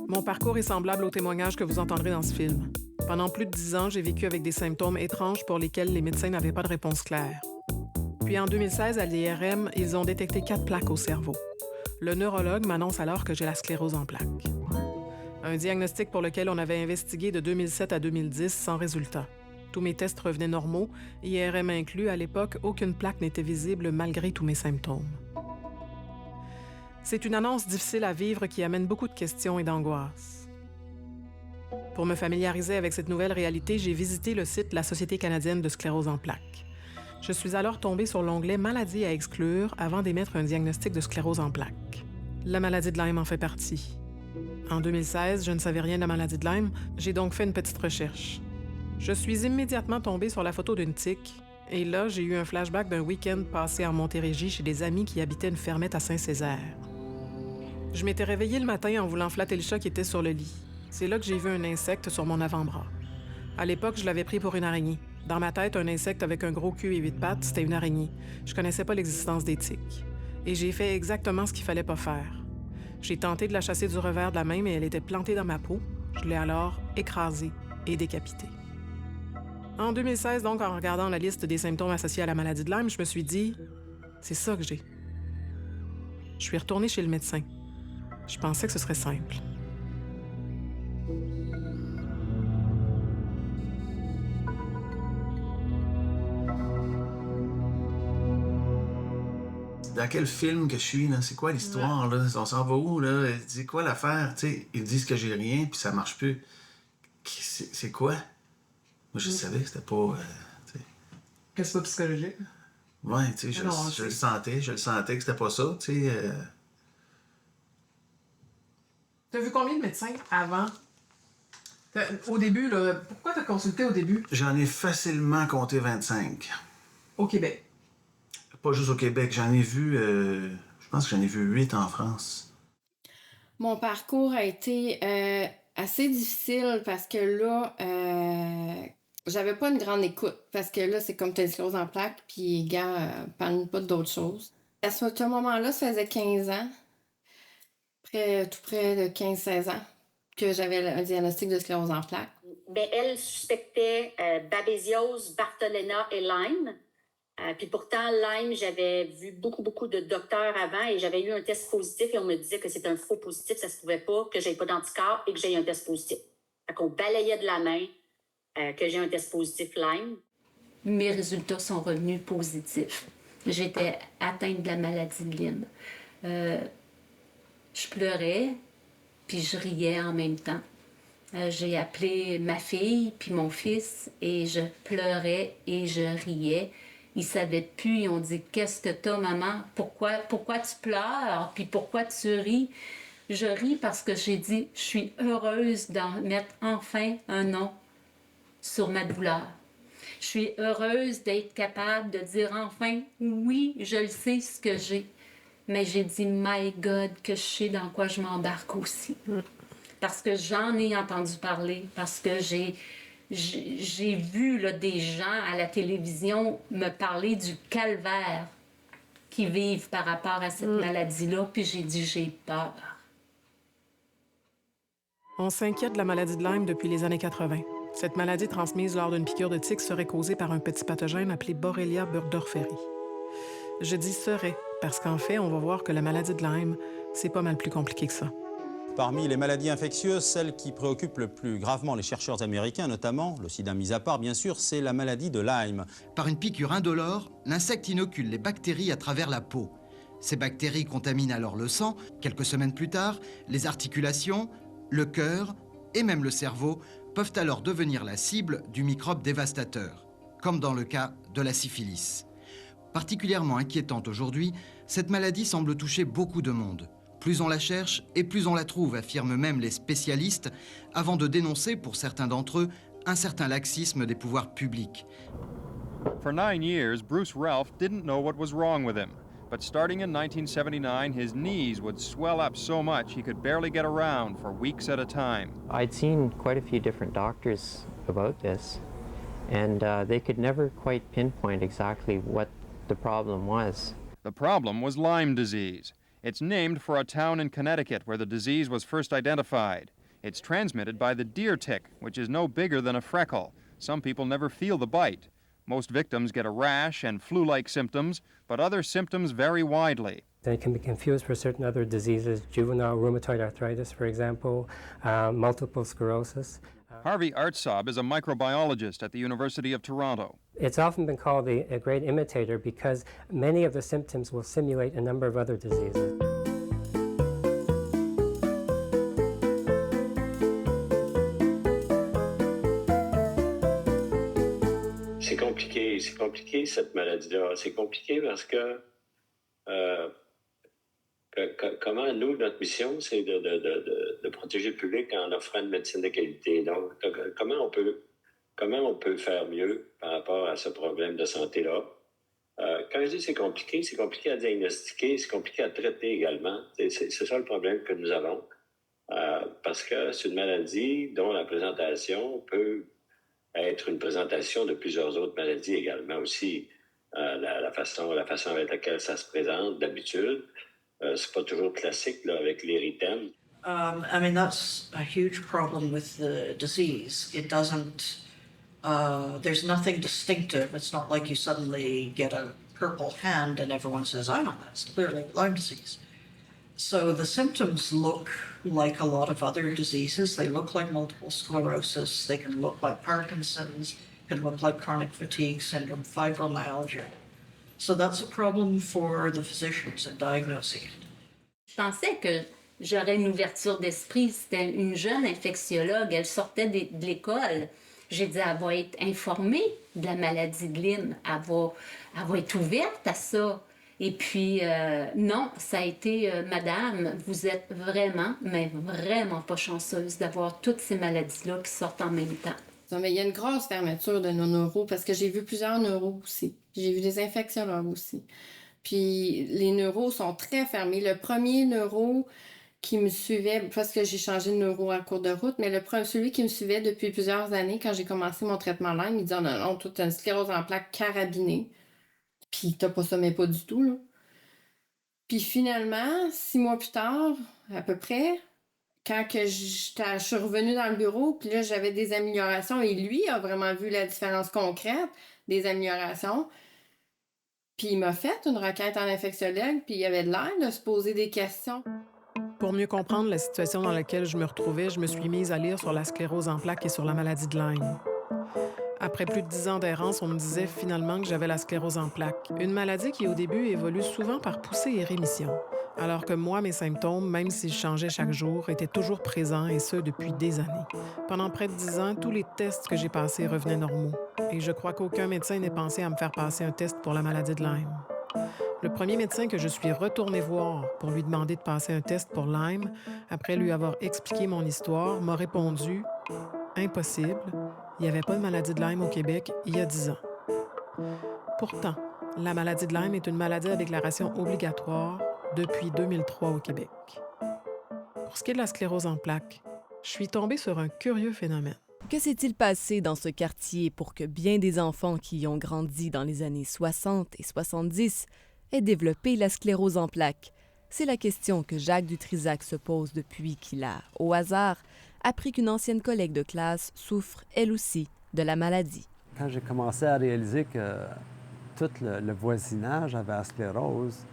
Mon parcours est semblable au témoignage que vous entendrez dans ce film. Pendant plus de 10 ans, j'ai vécu avec des symptômes étranges pour lesquels les médecins n'avaient pas de réponse claire. Puis en 2016, à l'IRM, ils ont détecté 4 plaques au cerveau. Le neurologue m'annonce alors que j'ai la sclérose en plaques. Un diagnostic pour lequel on avait investigué de 2007 à 2010 sans résultat. Tous mes tests revenaient normaux, IRM inclus. À l'époque, aucune plaque n'était visible malgré tous mes symptômes. C'est une annonce difficile à vivre qui amène beaucoup de questions et d'angoisse. Pour me familiariser avec cette nouvelle réalité, j'ai visité le site de la Société canadienne de sclérose en plaques. Je suis alors tombée sur l'onglet « Maladies à exclure » avant d'émettre un diagnostic de sclérose en plaques. La maladie de Lyme en fait partie. En 2016, je ne savais rien de la maladie de Lyme, j'ai donc fait une petite recherche. Je suis immédiatement tombée sur la photo d'une tique, et là, j'ai eu un flashback d'un week-end passé en Montérégie chez des amis qui habitaient une fermette à Saint-Césaire. Je m'étais réveillée le matin en voulant flatter le chat qui était sur le lit. C'est là que j'ai vu un insecte sur mon avant-bras. À l'époque, je l'avais pris pour une araignée. Dans ma tête, un insecte avec un gros cul et 8 pattes, c'était une araignée. Je connaissais pas l'existence des tiques. Et j'ai fait exactement ce qu'il fallait pas faire. J'ai tenté de la chasser du revers de la main, mais elle était plantée dans ma peau. Je l'ai alors écrasée et décapitée. En 2016, donc, en regardant la liste des symptômes associés à la maladie de Lyme, je me suis dit, c'est ça que j'ai. Je suis retournée chez le médecin. Je pensais que ce serait simple. Dans quel film que je suis, là? C'est quoi l'histoire, là? On s'en va où, là? C'est quoi l'affaire? Tu sais, ils disent que j'ai rien, puis ça marche plus. C'est quoi? Moi, je savais que c'était pas... Que c'est pas psychologique? Ouais, tu sais, je le sentais que c'était pas ça, tu sais. T'as vu combien de médecins avant? Au début, là, pourquoi t'as consulté au début? J'en ai facilement compté 25. Au Québec. Pas juste au Québec, j'en ai vu... je pense que j'en ai vu 8 en France. Mon parcours a été assez difficile parce que là, j'avais pas une grande écoute. Parce que là, c'est comme t'as une sclérose en plaques, puis gars, parle pas d'autres choses. À ce moment-là, ça faisait 15 ans, tout près de 15-16 ans, que j'avais un diagnostic de sclérose en plaques. Ben, elle suspectait babésiose, Bartholina et Lyme. Puis pourtant, Lyme, j'avais vu beaucoup de docteurs avant et j'avais eu un test positif et on me disait que c'était un faux positif, ça se pouvait pas, que j'avais pas d'anticorps et que j'ai un test positif. Fait qu'on balayait de la main que j'ai un test positif Lyme. Mes résultats sont revenus positifs. J'étais atteinte de la maladie de Lyme. Je pleurais, puis je riais en même temps. J'ai appelé ma fille puis mon fils et je pleurais et je riais. Ils savaient plus, ils ont dit « Qu'est-ce que t'as, maman? Pourquoi tu pleures? Puis pourquoi tu ris? » Je ris parce que j'ai dit « Je suis heureuse d'en mettre enfin un nom sur ma douleur. Je suis heureuse d'être capable de dire enfin « Oui, je le sais ce que j'ai. » Mais j'ai dit « My God, que je sais dans quoi je m'embarque aussi. » Parce que j'en ai entendu parler, parce que j'ai vu là, des gens à la télévision me parler du calvaire qu'ils vivent par rapport à cette maladie-là, puis j'ai dit, j'ai peur. On s'inquiète de la maladie de Lyme depuis les années 80. Cette maladie transmise lors d'une piqûre de tique serait causée par un petit pathogène appelé Borrelia burgdorferi. Je dis « serait » parce qu'en fait, on va voir que la maladie de Lyme, c'est pas mal plus compliqué que ça. Parmi les maladies infectieuses, celle qui préoccupe le plus gravement les chercheurs américains notamment, le sida mis à part bien sûr, c'est la maladie de Lyme. Par une piqûre indolore, l'insecte inocule les bactéries à travers la peau. Ces bactéries contaminent alors le sang. Quelques semaines plus tard, les articulations, le cœur et même le cerveau peuvent alors devenir la cible du microbe dévastateur, comme dans le cas de la syphilis. Particulièrement inquiétante aujourd'hui, cette maladie semble toucher beaucoup de monde. Plus on la cherche et plus on la trouve, affirment même les spécialistes, avant de dénoncer, pour certains d'entre eux, un certain laxisme des pouvoirs publics. For 9 years, Bruce Ralph didn't know what was wrong with him. But starting in 1979, his knees would swell up so much he could barely get around for weeks at a time. I'd seen quite a few different doctors about this, and they could never quite pinpoint exactly what the problem was. The problem was Lyme disease. It's named for a town in Connecticut where the disease was first identified. It's transmitted by the deer tick, which is no bigger than a freckle. Some people never feel the bite. Most victims get a rash and flu-like symptoms, but other symptoms vary widely. They can be confused for certain other diseases, juvenile rheumatoid arthritis, for example, multiple sclerosis. Harvey Artsob is a microbiologist at the University of Toronto. It's often been called a great imitator because many of the symptoms will simulate a number of other diseases. C'est compliqué cette maladie-là. C'est compliqué parce que comment nous, notre mission, c'est de protéger le public en offrant une médecine de qualité. Donc, comment on peut faire mieux par rapport à ce problème de santé-là? Quand je dis c'est compliqué à diagnostiquer, c'est compliqué à traiter également. C'est ça le problème que nous avons. Parce que c'est une maladie dont la présentation peut être une présentation de plusieurs autres maladies également aussi. La façon avec laquelle ça se présente d'habitude, c'est pas toujours classique là, avec l'érythème. I mean, that's a huge problem with the disease. It doesn't, there's nothing distinctive. It's not like you suddenly get a purple hand and everyone says, oh, that's clearly Lyme disease. So the symptoms look like a lot of other diseases. They look like multiple sclerosis. They can look like Parkinson's, can look like chronic fatigue syndrome, fibromyalgia. So that's a problem for the physicians in diagnosing it. Je pensais que j'aurais une ouverture d'esprit. C'était une jeune infectiologue. Elle sortait de l'école. J'ai dit, elle va être informée de la maladie de Lyme. Elle va être ouverte à ça. Et puis, non, ça a été, madame, vous êtes vraiment, mais vraiment pas chanceuse d'avoir toutes ces maladies-là qui sortent en même temps. Non, mais il y a une grosse fermeture de nos neuros parce que j'ai vu plusieurs neuros aussi. J'ai vu des infectiologues aussi. Puis les neuros sont très fermés. Le premier neuro qui me suivait, parce que j'ai changé de neuro en cours de route, mais celui qui me suivait depuis plusieurs années, quand j'ai commencé mon traitement Lyme, il dit « Non, toi, t'as une sclérose en plaques carabinée. » Puis t'as pas ça, mais pas du tout, là. Puis finalement, 6 mois plus tard, à peu près, quand que je suis revenue dans le bureau, puis là, j'avais des améliorations, et lui a vraiment vu la différence concrète des améliorations. Puis il m'a fait une requête en infectiologue, puis il avait l'air de se poser des questions. Pour mieux comprendre la situation dans laquelle je me retrouvais, je me suis mise à lire sur la sclérose en plaques et sur la maladie de Lyme. Après plus de 10 ans d'errance, on me disait finalement que j'avais la sclérose en plaques, une maladie qui, au début, évolue souvent par poussée et rémission, alors que moi, mes symptômes, même s'ils changeaient chaque jour, étaient toujours présents, et ce, depuis des années. Pendant près de 10 ans, tous les tests que j'ai passés revenaient normaux, et je crois qu'aucun médecin n'ait pensé à me faire passer un test pour la maladie de Lyme. Le premier médecin que je suis retournée voir pour lui demander de passer un test pour Lyme, après lui avoir expliqué mon histoire, m'a répondu « Impossible, il n'y avait pas de maladie de Lyme au Québec il y a 10 ans. » Pourtant, la maladie de Lyme est une maladie à déclaration obligatoire depuis 2003 au Québec. Pour ce qui est de la sclérose en plaques, je suis tombée sur un curieux phénomène. Que s'est-il passé dans ce quartier pour que bien des enfants qui y ont grandi dans les années 60 et 70 aient développé la sclérose en plaques? C'est la question que Jacques Dutrisac se pose depuis qu'il a, au hasard, appris qu'une ancienne collègue de classe souffre, elle aussi, de la maladie. Quand j'ai commencé à réaliser que tout le voisinage avait la sclérose,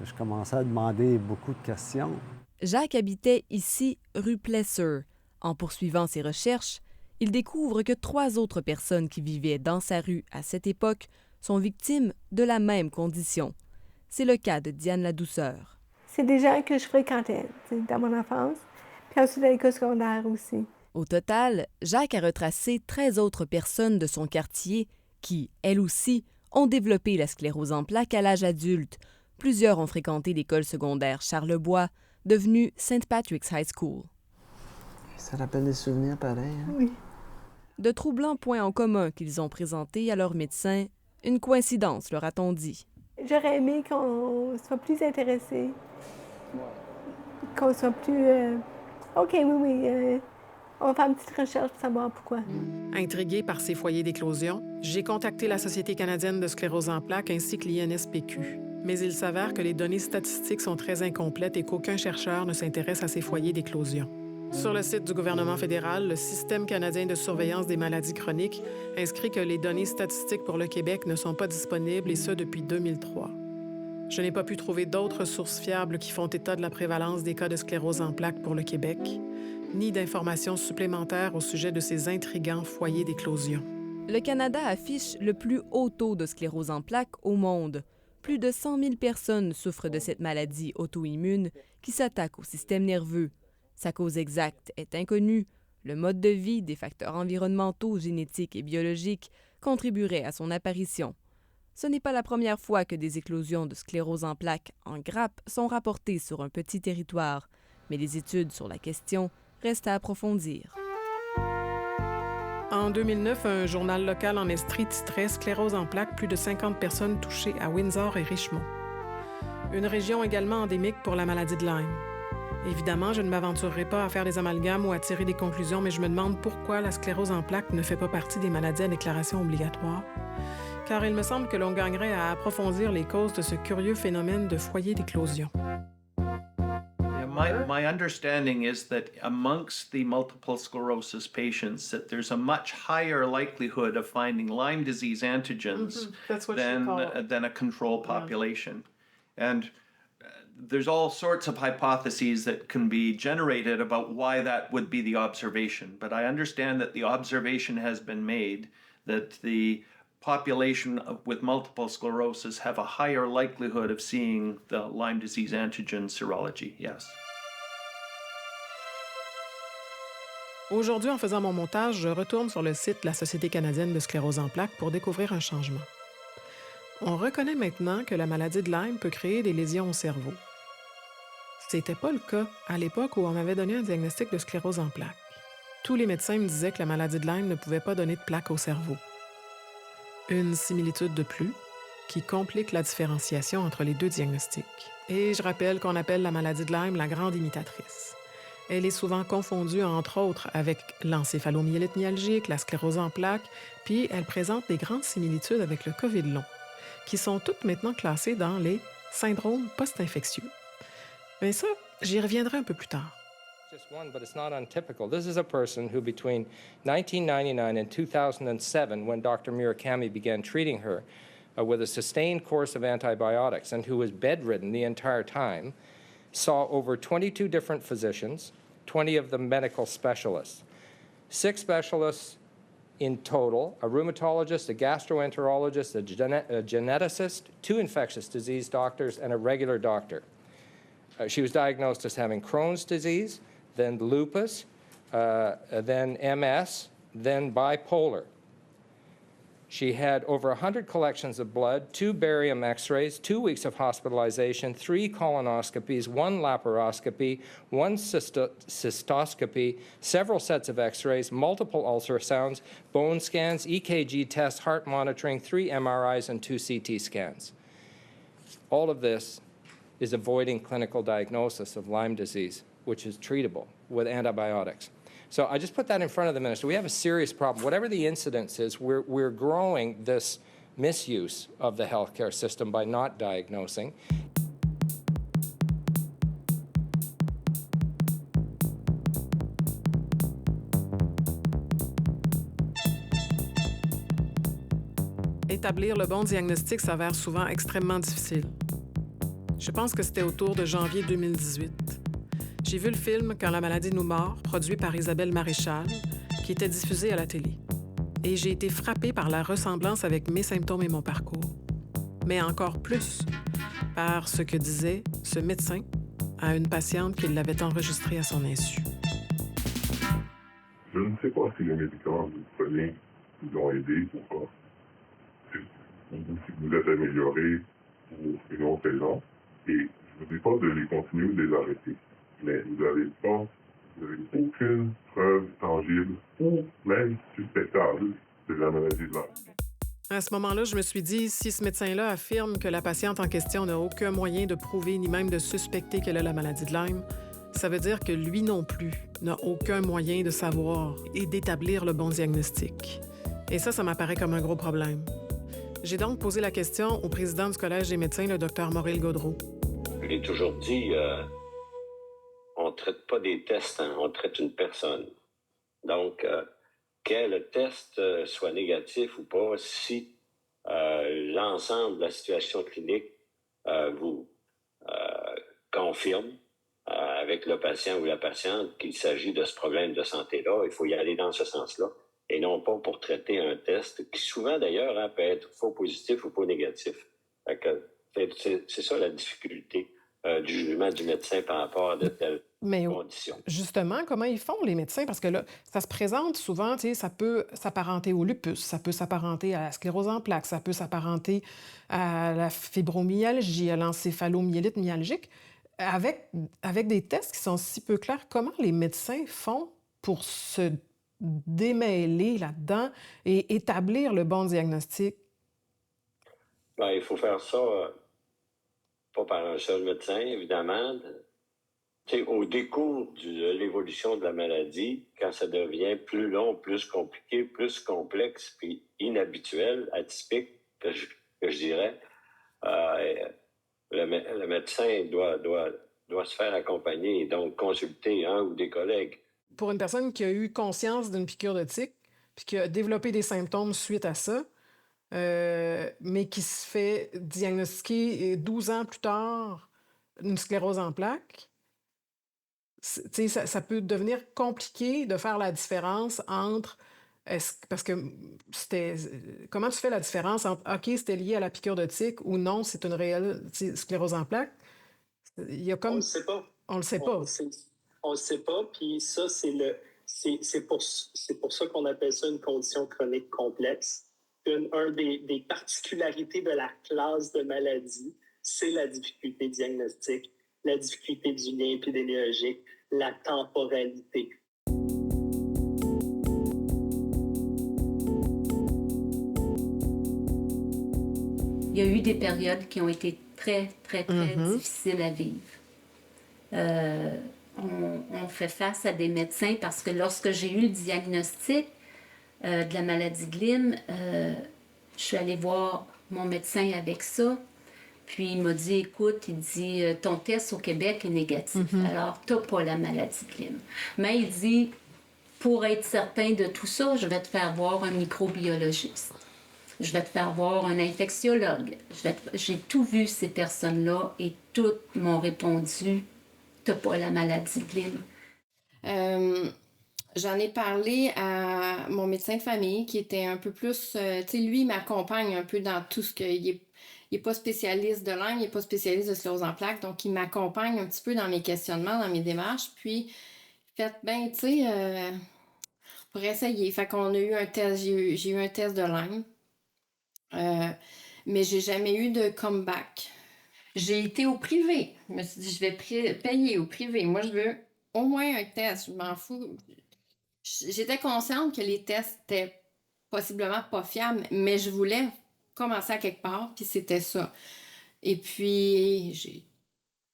je commençais à demander beaucoup de questions. Jacques habitait ici, rue Plesser. En poursuivant ses recherches, il découvre que 3 autres personnes qui vivaient dans sa rue à cette époque sont victimes de la même condition. C'est le cas de Diane Ladouceur. C'est des gens que je fréquentais dans mon enfance, puis ensuite à l'école secondaire aussi. Au total, Jacques a retracé 13 autres personnes de son quartier qui, elles aussi, ont développé la sclérose en plaques à l'âge adulte. Plusieurs ont fréquenté l'école secondaire Charlebois, devenue St. Patrick's High School. Ça rappelle des souvenirs pareils, hein? Oui. De troublants points en commun qu'ils ont présentés à leur médecin, une coïncidence, leur a-t-on dit. J'aurais aimé qu'on soit plus intéressé, qu'on soit plus... OK, oui, On va faire une petite recherche pour savoir pourquoi. Intriguée par ces foyers d'éclosion, j'ai contacté la Société canadienne de sclérose en plaques ainsi que l'INSPQ. Mais il s'avère que les données statistiques sont très incomplètes et qu'aucun chercheur ne s'intéresse à ces foyers d'éclosion. Sur le site du gouvernement fédéral, le Système canadien de surveillance des maladies chroniques inscrit que les données statistiques pour le Québec ne sont pas disponibles, et ce depuis 2003. Je n'ai pas pu trouver d'autres sources fiables qui font état de la prévalence des cas de sclérose en plaques pour le Québec, ni d'informations supplémentaires au sujet de ces intrigants foyers d'éclosion. Le Canada affiche le plus haut taux de sclérose en plaques au monde. Plus de 100 000 personnes souffrent de cette maladie auto-immune qui s'attaque au système nerveux. Sa cause exacte est inconnue. Le mode de vie, des facteurs environnementaux, génétiques et biologiques contribueraient à son apparition. Ce n'est pas la première fois que des éclosions de sclérose en plaques en grappe sont rapportées sur un petit territoire, mais les études sur la question restent à approfondir. En 2009, un journal local en Estrie titrait « Sclérose en plaques, plus de 50 personnes touchées à Windsor et Richmond ». Une région également endémique pour la maladie de Lyme. Évidemment, je ne m'aventurerai pas à faire des amalgames ou à tirer des conclusions, mais je me demande pourquoi la sclérose en plaques ne fait pas partie des maladies à déclaration obligatoire. Car il me semble que l'on gagnerait à approfondir les causes de ce curieux phénomène de foyer d'éclosion. My understanding is that amongst the multiple sclerosis patients, that there's a much higher likelihood of finding Lyme disease antigens than a control population. And there's all sorts of hypotheses that can be generated about why that would be the observation. But I understand that the observation has been made that the population with multiple sclerosis have a higher likelihood of seeing the Lyme disease antigen serology, yes. Aujourd'hui, en faisant mon montage, je retourne sur le site de la Société canadienne de sclérose en plaques pour découvrir un changement. On reconnaît maintenant que la maladie de Lyme peut créer des lésions au cerveau. C'était pas le cas à l'époque où on m'avait donné un diagnostic de sclérose en plaques. Tous les médecins me disaient que la maladie de Lyme ne pouvait pas donner de plaques au cerveau. Une similitude de plus qui complique la différenciation entre les deux diagnostics. Et je rappelle qu'on appelle la maladie de Lyme la grande imitatrice. Elle est souvent confondue, entre autres, avec l'encéphalomyélite myalgique, la sclérose en plaques, puis elle présente des grandes similitudes avec le COVID long, qui sont toutes maintenant classées dans les syndromes post-infectieux. Mais ça, j'y reviendrai un peu plus tard. Just one, but it's not untypical. This is a person who between 1999 and 2007, when Dr. Murakami began treating her with a sustained course of antibiotics and who was bedridden the entire time, saw over 22 different physicians, 20 of them medical specialists. 6 specialists in total, a rheumatologist, a gastroenterologist, a geneticist, 2 infectious disease doctors, and a regular doctor. She was diagnosed as having Crohn's disease, then lupus, then MS, then bipolar. She had over 100 collections of blood, 2 barium x-rays, 2 weeks of hospitalization, 3 colonoscopies, 1 laparoscopy, 1 cystoscopy, several sets of x-rays, multiple ultrasounds, bone scans, EKG tests, heart monitoring, 3 MRIs, and 2 CT scans. All of this is avoiding clinical diagnosis of Lyme disease, which is treatable with antibiotics. So I just put that in front of the minister. We have a serious problem. Whatever the incidence is, we're growing this misuse of the healthcare system by not diagnosing. Établir le bon diagnostic s'avère souvent extrêmement difficile. Je pense que c'était autour de janvier 2018. J'ai vu le film « Quand la maladie nous mord », produit par Isabelle Maréchal, qui était diffusé à la télé. Et j'ai été frappée par la ressemblance avec mes symptômes et mon parcours. Mais encore plus par ce que disait ce médecin à une patiente qui l'avait enregistrée à son insu. Je ne sais pas si les médicaments que vous prenez vous ont aidé ou pas. Ou si vous êtes amélioré pour une autre raison. Et je ne vous dis pas de les continuer ou de les arrêter. Mais vous n'avez aucune preuve tangible ou même suspectable de la maladie de Lyme. À ce moment-là, je me suis dit, si ce médecin-là affirme que la patiente en question n'a aucun moyen de prouver ni même de suspecter qu'elle a la maladie de Lyme, Ça veut dire que lui non plus n'a aucun moyen de savoir et d'établir le bon diagnostic. Et ça m'apparaît comme un gros problème. J'ai donc posé la question au président du Collège des médecins, le Dr Maurice Gaudreault. Je l'ai toujours dit, on ne traite pas des tests, hein, on traite une personne. Donc, que le test soit négatif ou pas, si l'ensemble de la situation clinique vous confirme avec le patient ou la patiente qu'il s'agit de ce problème de santé-là, il faut y aller dans ce sens-là, et non pas pour traiter un test qui souvent d'ailleurs peut être faux positif ou faux négatif. C'est ça la difficulté du jugement du médecin par rapport à de telles conditions. Justement, comment ils font, les médecins? Parce que là, ça se présente souvent, tu sais, ça peut s'apparenter au lupus, ça peut s'apparenter à la sclérose en plaques, ça peut s'apparenter à la fibromyalgie, à l'encéphalomyélite myalgique. Avec des tests qui sont si peu clairs, comment les médecins font pour se démêler là-dedans et établir le bon diagnostic? Ben, il faut faire ça pas par un seul médecin, évidemment. Au décours de l'évolution de la maladie, quand ça devient plus long, plus compliqué, plus complexe, puis inhabituel, atypique, que je dirais, le médecin doit se faire accompagner et donc consulter un ou des collègues. Pour une personne qui a eu conscience d'une piqûre de tique, puis qui a développé des symptômes suite à ça, mais qui se fait diagnostiquer 12 ans plus tard une sclérose en plaques, ça peut devenir compliqué de faire la différence entre... Parce que comment tu fais la différence entre « OK, c'était lié à la piqûre de tique » ou « Non, c'est une réelle sclérose en plaques ». Il y a comme... On le sait pas. On le sait pas. On le sait pas, puis ça, c'est pour ça qu'on appelle ça une condition chronique complexe. Une des particularités de la classe de maladie, c'est la difficulté diagnostique, la difficulté du lien épidémiologique, la temporalité. Il y a eu des périodes qui ont été très, très, très difficiles à vivre. On fait face à des médecins parce que lorsque j'ai eu le diagnostic de la maladie de Lyme, je suis allée voir mon médecin avec ça. Puis il m'a dit, écoute, il dit, ton test au Québec est négatif. Alors, tu n'as pas la maladie de Lyme. Mais il dit, pour être certain de tout ça, je vais te faire voir un microbiologiste. Je vais te faire voir un infectiologue. J'ai tout vu ces personnes-là et toutes m'ont répondu, tu n'as pas la maladie de Lyme. J'en ai parlé à mon médecin de famille qui était un peu plus... tu sais, lui, il m'accompagne un peu dans tout ce que... Il n'est pas spécialiste de Lyme, il n'est pas spécialiste de sclérose en plaques, donc il m'accompagne un petit peu dans mes questionnements, dans mes démarches. Puis, fait, ben, tu sais, pour essayer. Fait qu'on a eu un test, j'ai eu un test de Lyme, mais j'ai jamais eu de comeback. J'ai été au privé. Je me suis dit, je vais payer au privé. Moi, je veux au moins un test, je m'en fous. J'étais consciente que les tests étaient possiblement pas fiables, mais je voulais commencer à quelque part, puis c'était ça. Et puis, j'ai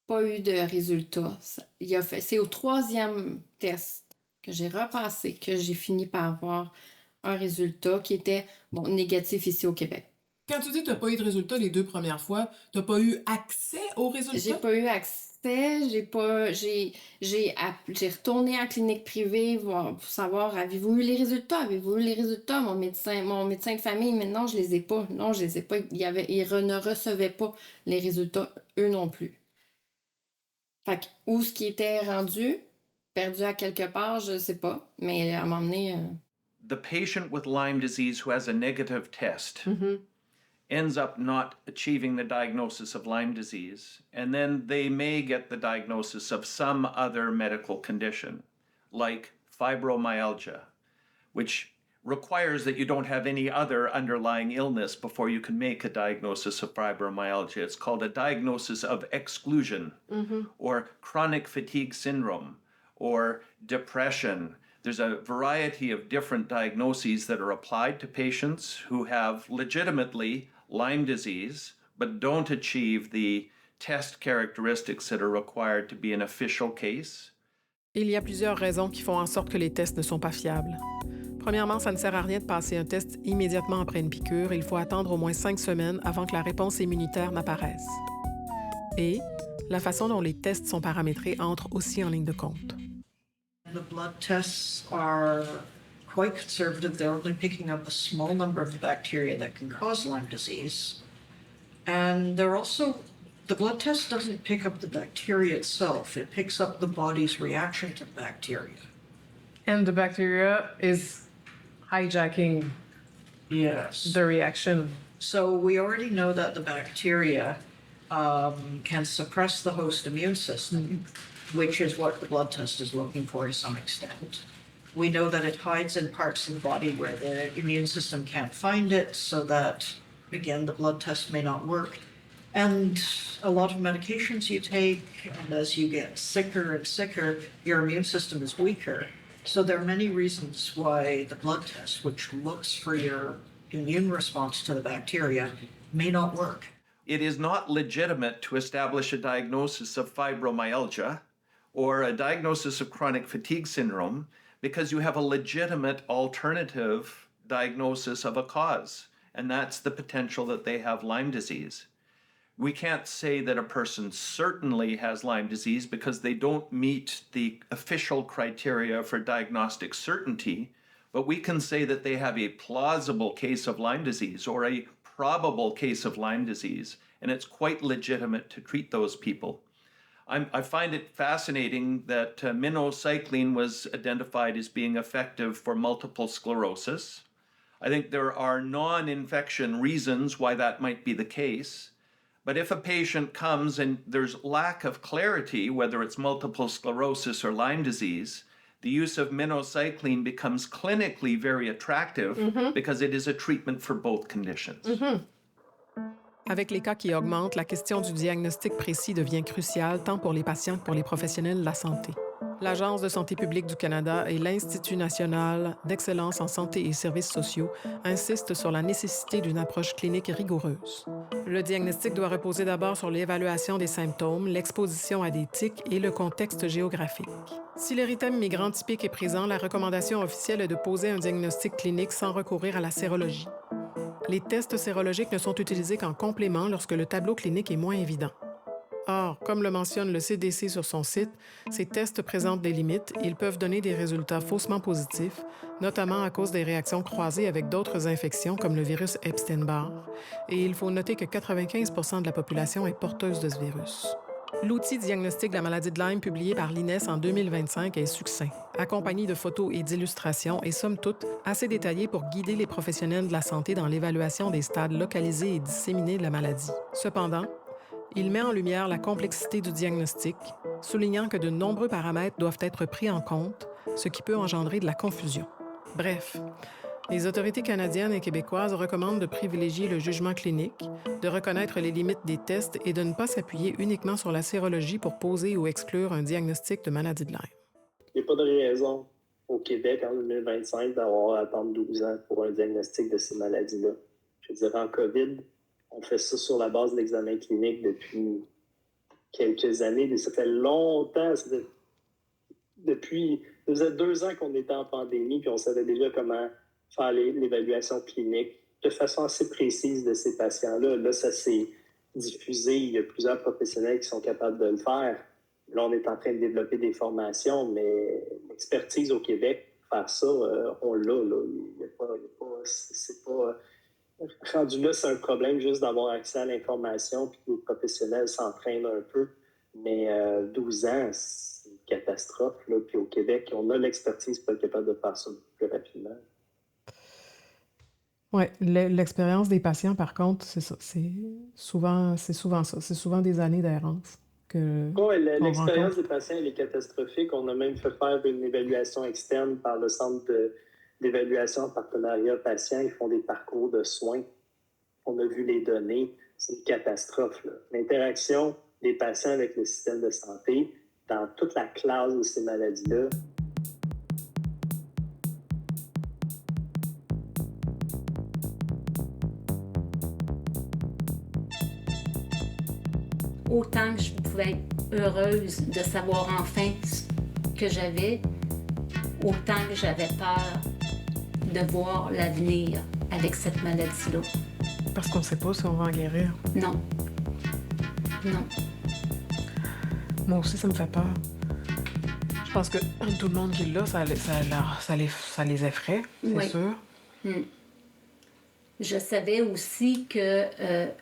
pas eu de résultat. C'est au 3e test que j'ai repassé que j'ai fini par avoir un résultat qui était négatif ici au Québec. Quand tu dis que tu n'as pas eu de résultat les 2 premières fois, tu n'as pas eu accès aux résultats? J'ai pas eu accès. J'ai retourné à la clinique privée pour savoir, avez-vous eu les résultats? Avez-vous eu les résultats? Mon médecin de famille, mais non, je les ai pas. Non, je les ai pas. Ils ne recevaient pas les résultats, eux non plus. Fait que, où ce qui était rendu, perdu à quelque part, je sais pas. Mais à un moment donné... The patient with Lyme disease who has a negative test ends up not achieving the diagnosis of Lyme disease, and then they may get the diagnosis of some other medical condition, like fibromyalgia, which requires that you don't have any other underlying illness before you can make a diagnosis of fibromyalgia. It's called a diagnosis of exclusion, or chronic fatigue syndrome, or depression. There's a variety of different diagnoses that are applied to patients who have legitimately Lyme disease, but don't achieve the test characteristics that are required to be an official case. Il y a plusieurs raisons qui font en sorte que les tests ne sont pas fiables. Premièrement, ça ne sert à rien de passer un test immédiatement après une piqûre. Il faut attendre au moins 5 semaines avant que la réponse immunitaire n'apparaisse. Et la façon dont les tests sont paramétrés entre aussi en ligne de compte. The blood tests are quite conservative. They're only picking up a small number of the bacteria that can cause Lyme disease. And they're also, the blood test doesn't pick up the bacteria itself. It picks up the body's reaction to the bacteria. And the bacteria is hijacking the reaction. So we already know that the bacteria can suppress the host immune system, which is what the blood test is looking for to some extent. We know that it hides in parts of the body where the immune system can't find it, so that, again, the blood test may not work. And a lot of medications you take, and as you get sicker and sicker, your immune system is weaker. So there are many reasons why the blood test, which looks for your immune response to the bacteria, may not work. It is not legitimate to establish a diagnosis of fibromyalgia or a diagnosis of chronic fatigue syndrome because you have a legitimate alternative diagnosis of a cause, and that's the potential that they have Lyme disease. We can't say that a person certainly has Lyme disease because they don't meet the official criteria for diagnostic certainty, but we can say that they have a plausible case of Lyme disease or a probable case of Lyme disease, and it's quite legitimate to treat those people. I find it fascinating that minocycline was identified as being effective for multiple sclerosis. I think there are non-infection reasons why that might be the case. But if a patient comes and there's lack of clarity, whether it's multiple sclerosis or Lyme disease, the use of minocycline becomes clinically very attractive because it is a treatment for both conditions. Avec les cas qui augmentent, la question du diagnostic précis devient cruciale tant pour les patients que pour les professionnels de la santé. L'Agence de santé publique du Canada et l'Institut national d'excellence en santé et services sociaux insistent sur la nécessité d'une approche clinique rigoureuse. Le diagnostic doit reposer d'abord sur l'évaluation des symptômes, l'exposition à des tiques et le contexte géographique. Si l'érythème migrant typique est présent, la recommandation officielle est de poser un diagnostic clinique sans recourir à la sérologie. Les tests sérologiques ne sont utilisés qu'en complément lorsque le tableau clinique est moins évident. Or, comme le mentionne le CDC sur son site, ces tests présentent des limites et ils peuvent donner des résultats faussement positifs, notamment à cause des réactions croisées avec d'autres infections comme le virus Epstein-Barr. Et il faut noter que 95% de la population est porteuse de ce virus. L'outil diagnostic de la maladie de Lyme publié par l'INES en 2025 est succinct, accompagné de photos et d'illustrations et somme toute assez détaillé pour guider les professionnels de la santé dans l'évaluation des stades localisés et disséminés de la maladie. Cependant, il met en lumière la complexité du diagnostic, soulignant que de nombreux paramètres doivent être pris en compte, ce qui peut engendrer de la confusion. Bref, les autorités canadiennes et québécoises recommandent de privilégier le jugement clinique, de reconnaître les limites des tests et de ne pas s'appuyer uniquement sur la sérologie pour poser ou exclure un diagnostic de maladie de Lyme. Il n'y a pas de raison au Québec en 2025 d'avoir à attendre 12 ans pour un diagnostic de ces maladies-là. Je dirais en COVID, on fait ça sur la base de l'examen clinique depuis quelques années. Ça fait longtemps. Ça faisait 2 ans qu'on était en pandémie puis on savait déjà comment faire l'évaluation clinique de façon assez précise de ces patients-là. Là, ça s'est diffusé. Il y a plusieurs professionnels qui sont capables de le faire. Là, on est en train de développer des formations, mais l'expertise au Québec, faire ça, on l'a. C'est pas... Rendu là, c'est un problème juste d'avoir accès à l'information puis que les professionnels s'entraînent un peu. Mais 12 ans, c'est une catastrophe. Là. Puis au Québec, on a l'expertise pour être capable de faire ça plus rapidement. Oui, l'expérience des patients, par contre, c'est ça. C'est souvent ça. C'est souvent des années d'errance. Oui, l'expérience des patients, elle est catastrophique. On a même fait faire une évaluation externe par le Centre d'évaluation en partenariat patient. Ils font des parcours de soins. On a vu les données. C'est une catastrophe. Là. L'interaction des patients avec le système de santé dans toute la classe de ces maladies-là. autant que je pouvais être heureuse de savoir enfin ce que j'avais, autant que j'avais peur de voir l'avenir avec cette maladie-là. Parce qu'on ne sait pas si on va en guérir. Non. Non. Moi aussi, ça me fait peur. Je pense que tout le monde qui l'a, ça les effraie, c'est Oui. sûr. Je savais aussi que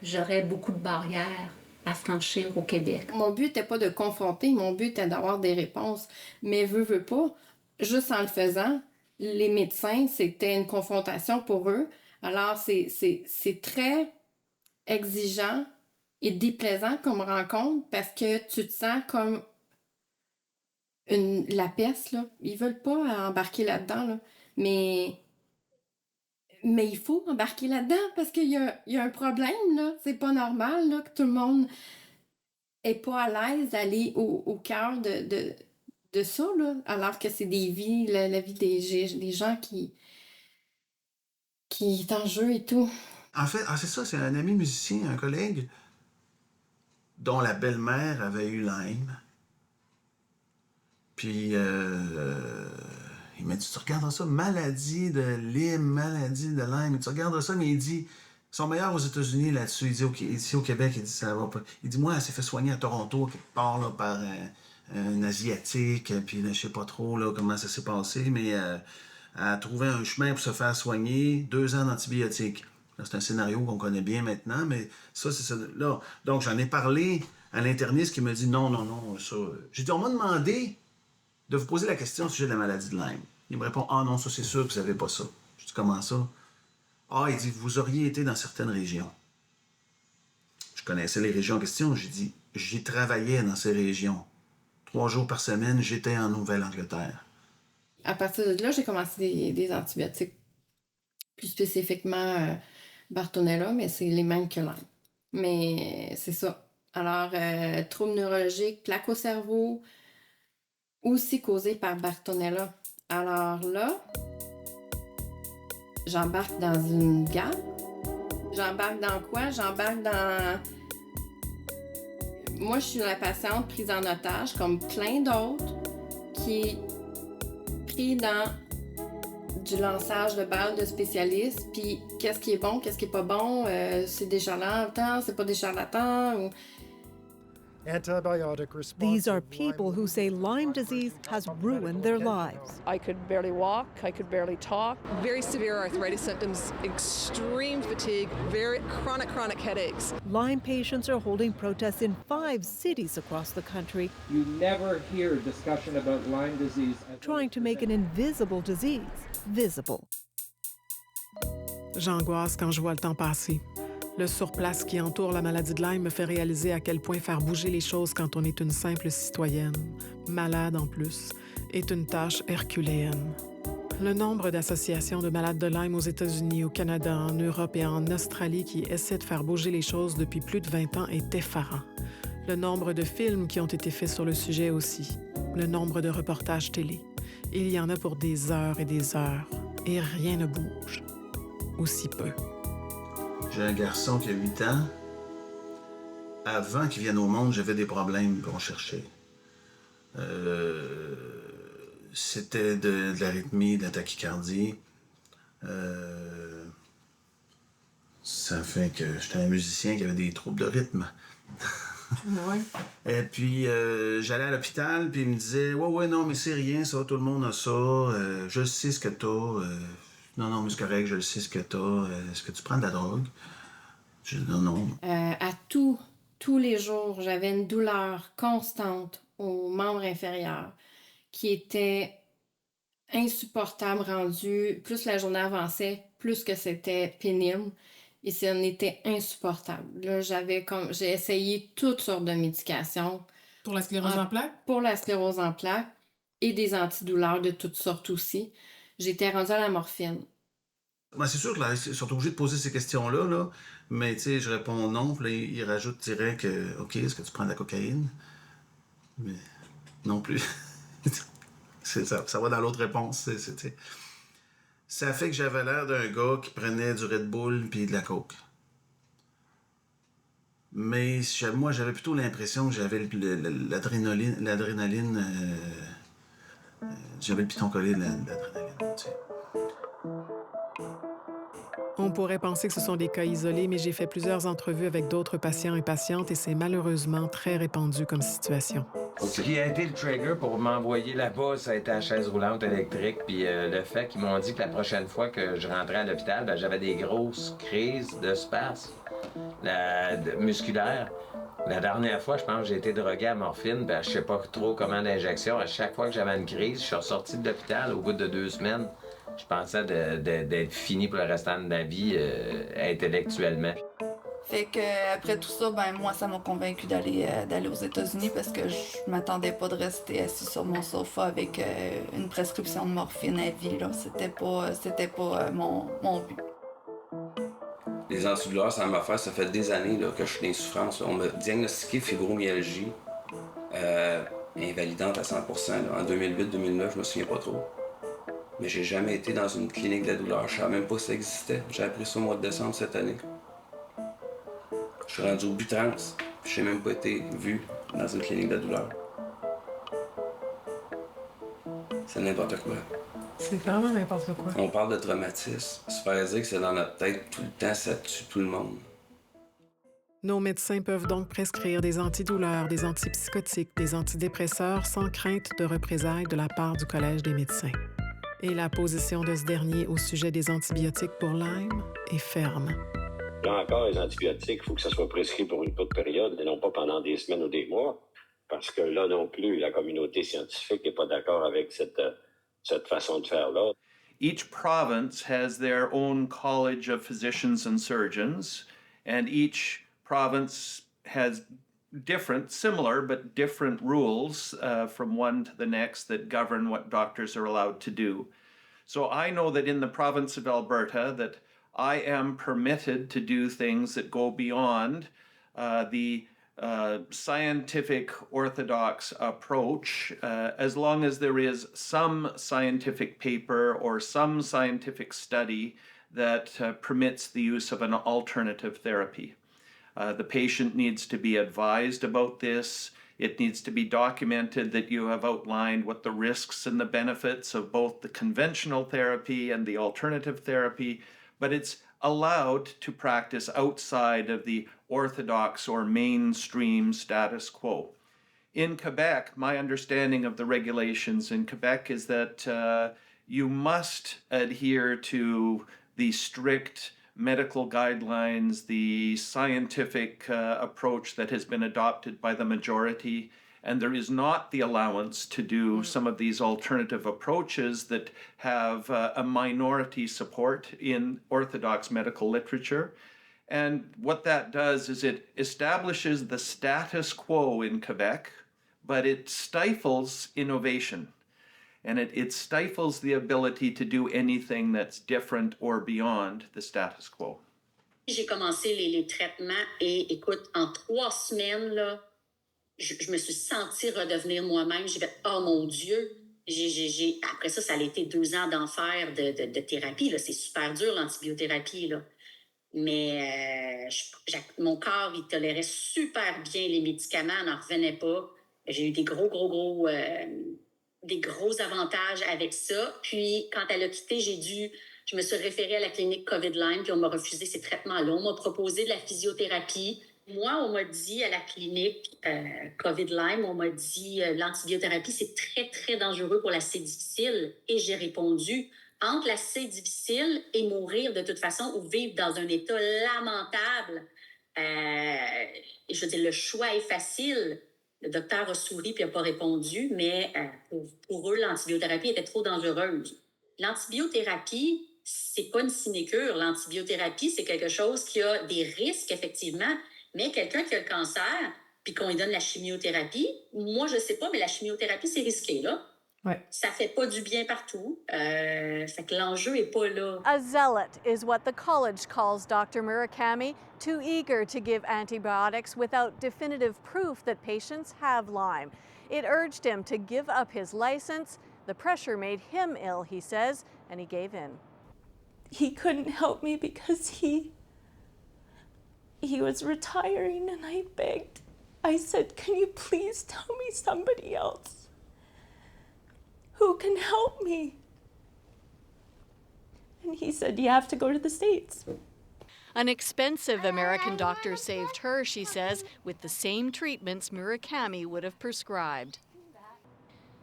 j'aurais beaucoup de barrières à franchir au Québec. Mon but n'était pas de confronter, mon but était d'avoir des réponses. Mais veux pas, juste en le faisant, les médecins, c'était une confrontation pour eux. Alors, c'est très exigeant et déplaisant comme rencontre parce que tu te sens comme la peste, là. Ils veulent pas embarquer là-dedans, là. Mais il faut embarquer là-dedans parce qu'il y a un problème, là. C'est pas normal, là, que tout le monde est pas à l'aise d'aller au cœur de ça, là. Alors que c'est des vies, la vie des gens qui est en jeu et tout. En fait, c'est ça, c'est un ami musicien, un collègue, dont la belle-mère avait eu Lyme. Puis, il m'a dit, tu regarderas ça, maladie de Lyme, maladie de Lyme. Tu regarderas ça, mais il dit, ils sont meilleurs aux États-Unis là-dessus. Il dit, OK, ici au Québec, il dit, ça va pas. Il dit, moi, elle s'est fait soigner à Toronto, quelque part, là, par un Asiatique, puis là, je sais pas trop là, comment ça s'est passé, mais elle a trouvé un chemin pour se faire soigner, 2 ans d'antibiotiques. Là, c'est un scénario qu'on connaît bien maintenant, mais ça, c'est ça. Là. Donc, j'en ai parlé à l'interniste qui m'a dit, non, ça... J'ai dit, on m'a demandé de vous poser la question au sujet de la maladie de Lyme. Il me répond, ah non, ça, c'est sûr que vous n'avez pas ça. Je dis, comment ça? Ah, il dit, vous auriez été dans certaines régions. Je connaissais les régions en question. J'ai dit, j'y travaillais dans ces régions. 3 jours par semaine, j'étais en Nouvelle-Angleterre. À partir de là, j'ai commencé des antibiotiques. Plus spécifiquement Bartonella, mais c'est les mêmes que Lyme. Mais c'est ça. Alors, troubles neurologiques, plaques au cerveau, aussi causés par Bartonella. Alors là, j'embarque dans une gare. J'embarque dans quoi? J'embarque dans... Moi, je suis la patiente prise en otage, comme plein d'autres, qui est pris dans du lançage de balles de spécialistes, puis qu'est-ce qui est bon, qu'est-ce qui est pas bon, c'est des charlatans, c'est pas des charlatans, ou... These are people who say Lyme disease has ruined their lives. I could barely walk, I could barely talk. Very severe arthritis symptoms, extreme fatigue, very chronic headaches. Lyme patients are holding protests in 5 cities across the country. You never hear discussion about Lyme disease. Trying to make an invisible disease visible. J'angoisse quand je vois le temps passer. Le surplace qui entoure la maladie de Lyme me fait réaliser à quel point faire bouger les choses quand on est une simple citoyenne, malade en plus, est une tâche herculéenne. Le nombre d'associations de malades de Lyme aux États-Unis, au Canada, en Europe et en Australie qui essaient de faire bouger les choses depuis plus de 20 ans est effarant. Le nombre de films qui ont été faits sur le sujet aussi. Le nombre de reportages télé. Il y en a pour des heures et rien ne bouge. Ou si peu. J'ai un garçon qui a 8 ans. Avant qu'il vienne au monde, j'avais des problèmes qu'on cherchait. C'était de l'arythmie, de la tachycardie. Ça fait que j'étais un musicien qui avait des troubles de rythme. Ouais. Et puis, j'allais à l'hôpital, puis il me disait « Ouais, non, mais c'est rien, ça, tout le monde a ça. Je sais ce que t'as. Non, mais c'est correct, je le sais ce que t'as. Est-ce que tu prends de la drogue? » Je dis non. À tous les jours, j'avais une douleur constante aux membres inférieurs qui était insupportable rendue. Plus la journée avançait, plus que c'était pénible. Et ça en était insupportable. Là, j'ai essayé toutes sortes de médications. Pour la sclérose en plaques? Pour la sclérose en plaques et des antidouleurs de toutes sortes aussi. J'étais rendue à la morphine. Ben, c'est sûr que là, ils sont obligés de poser ces questions-là, là, mais tu sais, je réponds non, puis là, ils rajoutent direct OK, est-ce que tu prends de la cocaïne? Mais non plus. ça va dans l'autre réponse. Ça fait que j'avais l'air d'un gars qui prenait du Red Bull puis de la coke. Mais moi, j'avais plutôt l'impression que j'avais l'adrénaline, j'avais le piton collé de l'adrénaline, tu sais. On pourrait penser que ce sont des cas isolés, mais j'ai fait plusieurs entrevues avec d'autres patients et patientes et c'est malheureusement très répandu comme situation. Ce qui a été le trigger pour m'envoyer là-bas, ça a été la chaise roulante électrique, puis le fait qu'ils m'ont dit que la prochaine fois que je rentrais à l'hôpital, ben, j'avais des grosses crises de spasmes musculaires. La dernière fois, je pense que j'ai été drogué à morphine, ben, je sais pas trop comment d'injection. À chaque fois que j'avais une crise, je suis ressorti de l'hôpital au bout de 2 semaines. Je pensais d'être fini pour le restant de ma vie intellectuellement. Fait que après tout ça, ben moi, ça m'a convaincu d'aller aux États-Unis parce que je m'attendais pas de rester assis sur mon sofa avec une prescription de morphine à vie, là. C'était pas mon but. Les antidouleurs, ça m'a fait, ça fait des années là, que je suis dans les souffrances. On m'a diagnostiqué fibromyalgie invalidante à 100%. Là. En 2008-2009, je me souviens pas trop. Mais j'ai jamais été dans une clinique de la douleur. Je savais même pas si ça existait. J'ai appris ça au mois de décembre cette année. Je suis rendu au Butrans. Je n'ai même pas été vu dans une clinique de la douleur. C'est n'importe quoi. C'est vraiment n'importe quoi. On parle de traumatisme. Se faire dire que c'est dans notre tête tout le temps, ça tue tout le monde. Nos médecins peuvent donc prescrire des antidouleurs, des antipsychotiques, des antidépresseurs sans crainte de représailles de la part du Collège des médecins. Et la position de ce dernier au sujet des antibiotiques pour Lyme est ferme. Là encore, les antibiotiques, il faut que ça soit prescrit pour une courte période et non pas pendant des semaines ou des mois, parce que là non plus, la communauté scientifique n'est pas d'accord avec cette façon de faire-là. Each province has their own college of physicians and surgeons, and each province has similar but different rules from one to the next that govern what doctors are allowed to do. So I know that in the province of Alberta that I am permitted to do things that go beyond the scientific orthodox approach as long as there is some scientific paper or some scientific study that permits the use of an alternative therapy. The patient needs to be advised about this. It needs to be documented that you have outlined what the risks and the benefits of both the conventional therapy and the alternative therapy, but it's allowed to practice outside of the orthodox or mainstream status quo. In Quebec, my understanding of the regulations in Quebec is that you must adhere to the strict medical guidelines, the scientific approach that has been adopted by the majority, and there is not the allowance to do some of these alternative approaches that have a minority support in orthodox medical literature. And what that does is it establishes the status quo in Quebec, but it stifles innovation. And it stifles the ability to do anything that's different or beyond the status quo. J'ai commencé les traitements et écoute, en 3 semaines, là, je me suis sentie redevenir moi-même. J'ai fait « Oh mon Dieu! » Après ça, ça a été 2 ans d'enfer de thérapie. Là. C'est super dur, l'antibiothérapie. Là. Mais mon corps, il tolérait super bien les médicaments, n'en revenait pas. J'ai eu des gros avantages avec ça. Puis, quand elle a quitté, je me suis référée à la clinique COVID-Lyme, puis on m'a refusé ces traitements-là. On m'a proposé de la physiothérapie. Moi, on m'a dit à la clinique COVID-Lyme, on m'a dit l'antibiothérapie, c'est très, très dangereux pour la C difficile. Et j'ai répondu, entre la C difficile et mourir de toute façon ou vivre dans un état lamentable, je veux dire, le choix est facile. Le docteur a souri puis n'a pas répondu, mais pour eux, l'antibiothérapie était trop dangereuse. L'antibiothérapie, c'est pas une sinécure. L'antibiothérapie, c'est quelque chose qui a des risques, effectivement, mais quelqu'un qui a le cancer puis qu'on lui donne la chimiothérapie, moi, je sais pas, mais la chimiothérapie, c'est risqué, là. Ouais. Ça fait pas du bien partout. Fait que l'enjeu est pas là. A zealot is what the college calls Dr. Murakami, too eager to give antibiotics without definitive proof that patients have Lyme. It urged him to give up his license. The pressure made him ill, he says, and he gave in. He couldn't help me because he he was retiring, and I begged. I said, can you please tell me somebody else who can help me? And he said, you have to go to the States. An expensive American doctor saved her, she says, with the same treatments Murakami would have prescribed.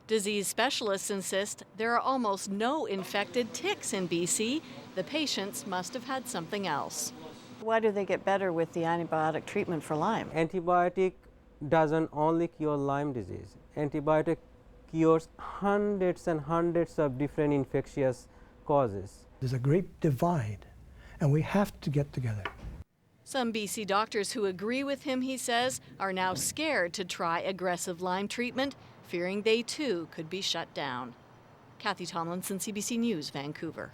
Disease specialists insist there are almost no infected ticks in BC. The patients must have had something else. Why do they get better with the antibiotic treatment for Lyme? Antibiotic doesn't only cure Lyme disease. Antibiotic cures hundreds and hundreds of different infectious causes. There's a great divide, and we have to get together. Some BC doctors who agree with him, he says, are now scared to try aggressive Lyme treatment, fearing they too could be shut down. Kathy Tomlinson, CBC News, Vancouver.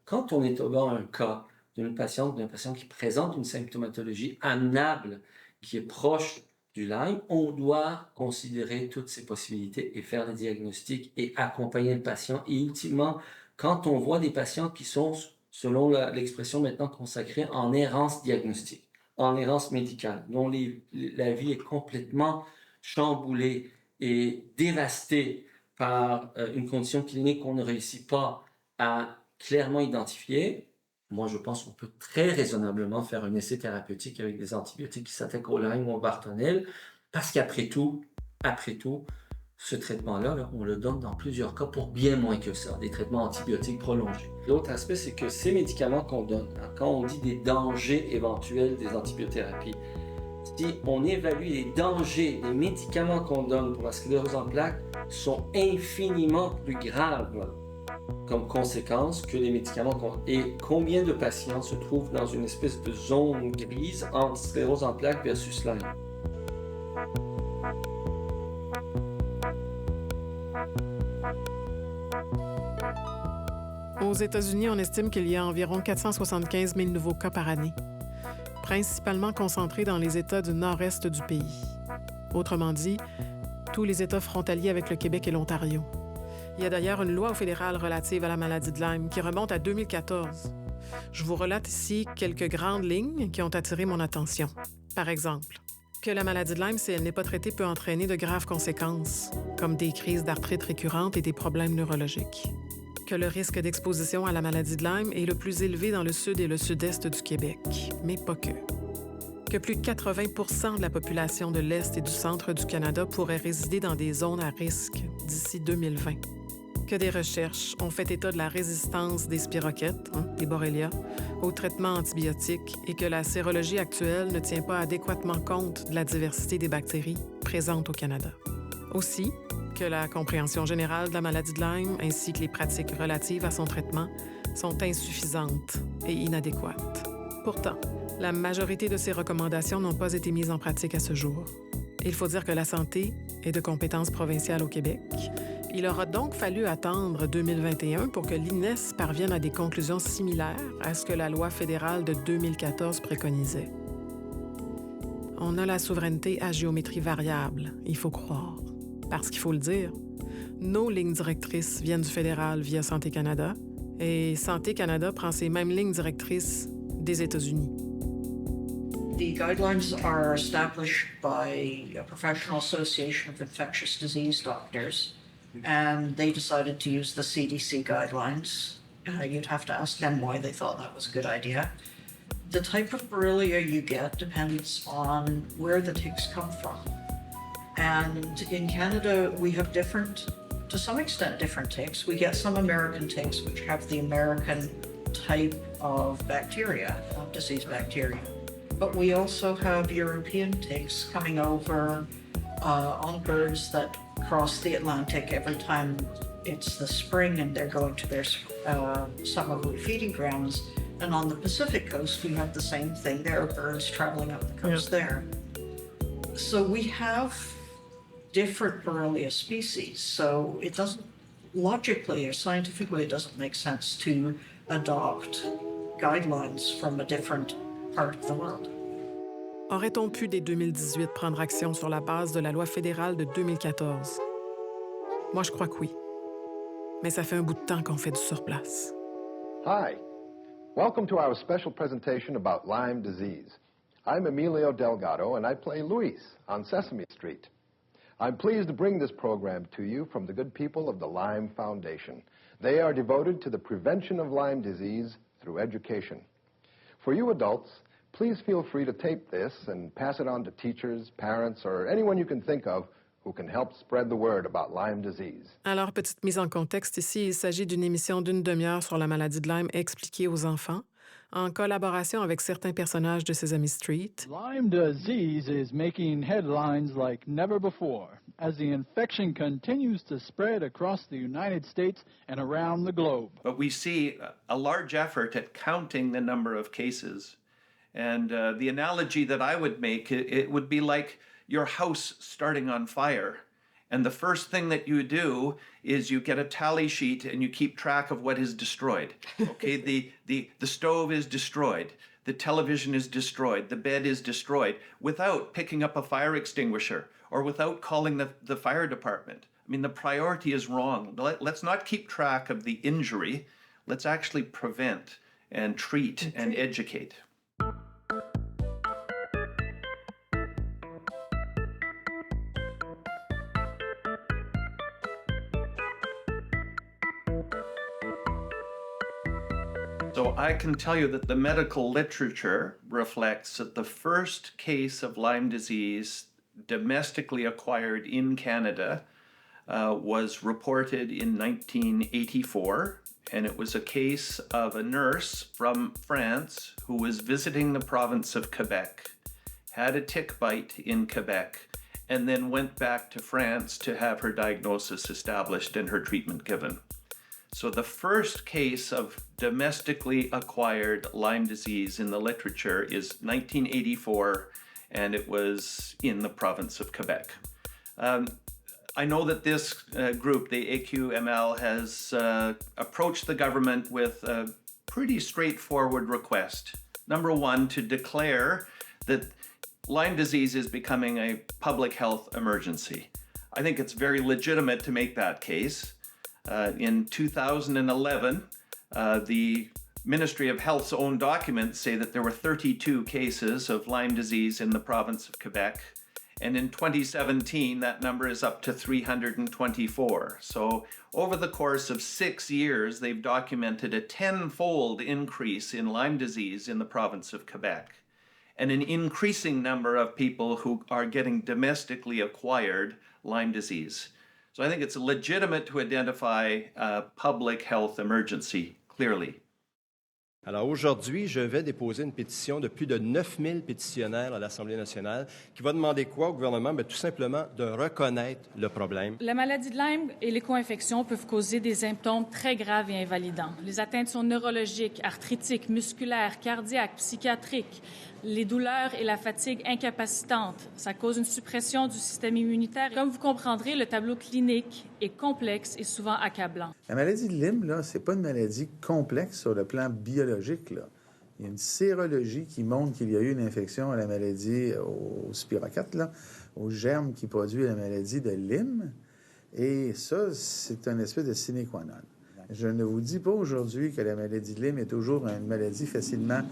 Quand on est devant un cas d'un patient qui présente une symptomatologie amenable, qui est proche du Lyme, on doit considérer toutes ces possibilités et faire le diagnostic et accompagner le patient. Et ultimement, quand on voit des patients qui sont, selon l'expression maintenant consacrée, en errance diagnostique, en errance médicale, dont la vie est complètement chamboulée et dévastée par une condition clinique qu'on ne réussit pas à clairement identifier, moi je pense qu'on peut très raisonnablement faire un essai thérapeutique avec des antibiotiques qui s'attaquent au Lyme ou au Bartonelle, parce qu'après tout, ce traitement-là, on le donne dans plusieurs cas pour bien moins que ça, des traitements antibiotiques prolongés. L'autre aspect, c'est que ces médicaments qu'on donne, quand on dit des dangers éventuels des antibiothérapies, si on évalue les dangers des médicaments qu'on donne pour la sclérose en plaques, sont infiniment plus graves comme conséquence que les médicaments qu'on... Et combien de patients se trouvent dans une espèce de zone grise entre sclérose en plaques versus Lyme? Aux États-Unis, on estime qu'il y a environ 475 000 nouveaux cas par année, principalement concentrés dans les États du nord-est du pays. Autrement dit, tous les États frontaliers avec le Québec et l'Ontario. Il y a d'ailleurs une loi fédérale relative à la maladie de Lyme qui remonte à 2014. Je vous relate ici quelques grandes lignes qui ont attiré mon attention. Par exemple, que la maladie de Lyme, si elle n'est pas traitée, peut entraîner de graves conséquences, comme des crises d'arthrite récurrentes et des problèmes neurologiques. Que le risque d'exposition à la maladie de Lyme est le plus élevé dans le sud et le sud-est du Québec, mais pas que. Que plus de 80 % de la population de l'Est et du centre du Canada pourrait résider dans des zones à risque d'ici 2020. Que des recherches ont fait état de la résistance des spirochètes, les Borrelia, aux traitements antibiotiques et que la sérologie actuelle ne tient pas adéquatement compte de la diversité des bactéries présentes au Canada. Aussi, que la compréhension générale de la maladie de Lyme ainsi que les pratiques relatives à son traitement sont insuffisantes et inadéquates. Pourtant, la majorité de ces recommandations n'ont pas été mises en pratique à ce jour. Il faut dire que la santé est de compétence provinciale au Québec. Il aura donc fallu attendre 2021 pour que l'INES parvienne à des conclusions similaires à ce que la loi fédérale de 2014 préconisait. On a la souveraineté à géométrie variable, il faut croire. Parce qu'il faut le dire, nos lignes directrices viennent du fédéral via Santé Canada et Santé Canada prend ces mêmes lignes directrices des États-Unis. The guidelines are established by a professional association of infectious disease doctors, and they decided to use the CDC guidelines. You'd have to ask them why they thought that was a good idea. The type of Borrelia you get depends on where the ticks come from. And in Canada, we have different, to some extent, different ticks. We get some American ticks which have the American type of bacteria, of disease bacteria. But we also have European ticks coming over on birds that cross the Atlantic every time it's the spring and they're going to their summer feeding grounds. And on the Pacific coast, we have the same thing. There are birds traveling up the coast there. So we have different Borrelia species. So it doesn't, logically or scientifically, it doesn't make sense to adopt guidelines from a different part of the world. Aurait-on pu, dès 2018, prendre action sur la base de la loi fédérale de 2014? Moi, je crois que oui. Mais ça fait un bout de temps qu'on fait du surplace. Hi. Welcome to our special presentation about Lyme disease. I'm Emilio Delgado, and I play Luis on Sesame Street. I'm pleased to bring this program to you from the good people of the Lyme Foundation. They are devoted to the prevention of Lyme disease through education. For you adults, please feel free to tape this and pass it on to teachers, parents, or anyone you can think of who can help spread the word about Lyme disease. Alors, petite mise en contexte ici, il s'agit d'une émission d'une demi-heure sur la maladie de Lyme expliquée aux enfants, en collaboration avec certains personnages de Sesame Street. Lyme disease is making headlines like never before as the infection continues to spread across the United States and around the globe. But we see a large effort at counting the number of cases. And the analogy that I would make, it would be like your house starting on fire. And the first thing that you do is you get a tally sheet and you keep track of what is destroyed. Okay, the stove is destroyed, the television is destroyed, the bed is destroyed, without picking up a fire extinguisher or without calling the fire department. I mean, the priority is wrong. Let's not keep track of the injury. Let's actually prevent and treat and educate. So I can tell you that the medical literature reflects that the first case of Lyme disease domestically acquired in Canada was reported in 1984, and it was a case of a nurse from France who was visiting the province of Quebec, had a tick bite in Quebec, and then went back to France to have her diagnosis established and her treatment given. So the first case of domestically acquired Lyme disease in the literature is 1984, and it was in the province of Quebec. I know that this group, the AQML, has approached the government with a pretty straightforward request. Number one, to declare that Lyme disease is becoming a public health emergency. I think it's very legitimate to make that case. In 2011, the Ministry of Health's own documents say that there were 32 cases of Lyme disease in the province of Quebec. And in 2017, that number is up to 324. So over the course of 6 years, they've documented a 10-fold increase in Lyme disease in the province of Quebec, and an increasing number of people who are getting domestically acquired Lyme disease. So I think it's legitimate to identify a public health emergency, clearly. Alors aujourd'hui, je vais déposer une pétition de plus de 9000 pétitionnaires à l'Assemblée nationale qui va demander quoi au gouvernement? Bien, tout simplement de reconnaître le problème. La maladie de Lyme et les co-infections peuvent causer des symptômes très graves et invalidants. Les atteintes sont neurologiques, arthritiques, musculaires, cardiaques, psychiatriques. Les douleurs et la fatigue incapacitante, ça cause une suppression du système immunitaire. Comme vous comprendrez, le tableau clinique est complexe et souvent accablant. La maladie de Lyme, là, c'est pas une maladie complexe sur le plan biologique, là. Il y a une sérologie qui montre qu'il y a eu une infection à la maladie au spirochète, là, au germe qui produit la maladie de Lyme. Et ça, c'est un espèce de sine qua non. Je ne vous dis pas aujourd'hui que la maladie de Lyme est toujours une maladie facilement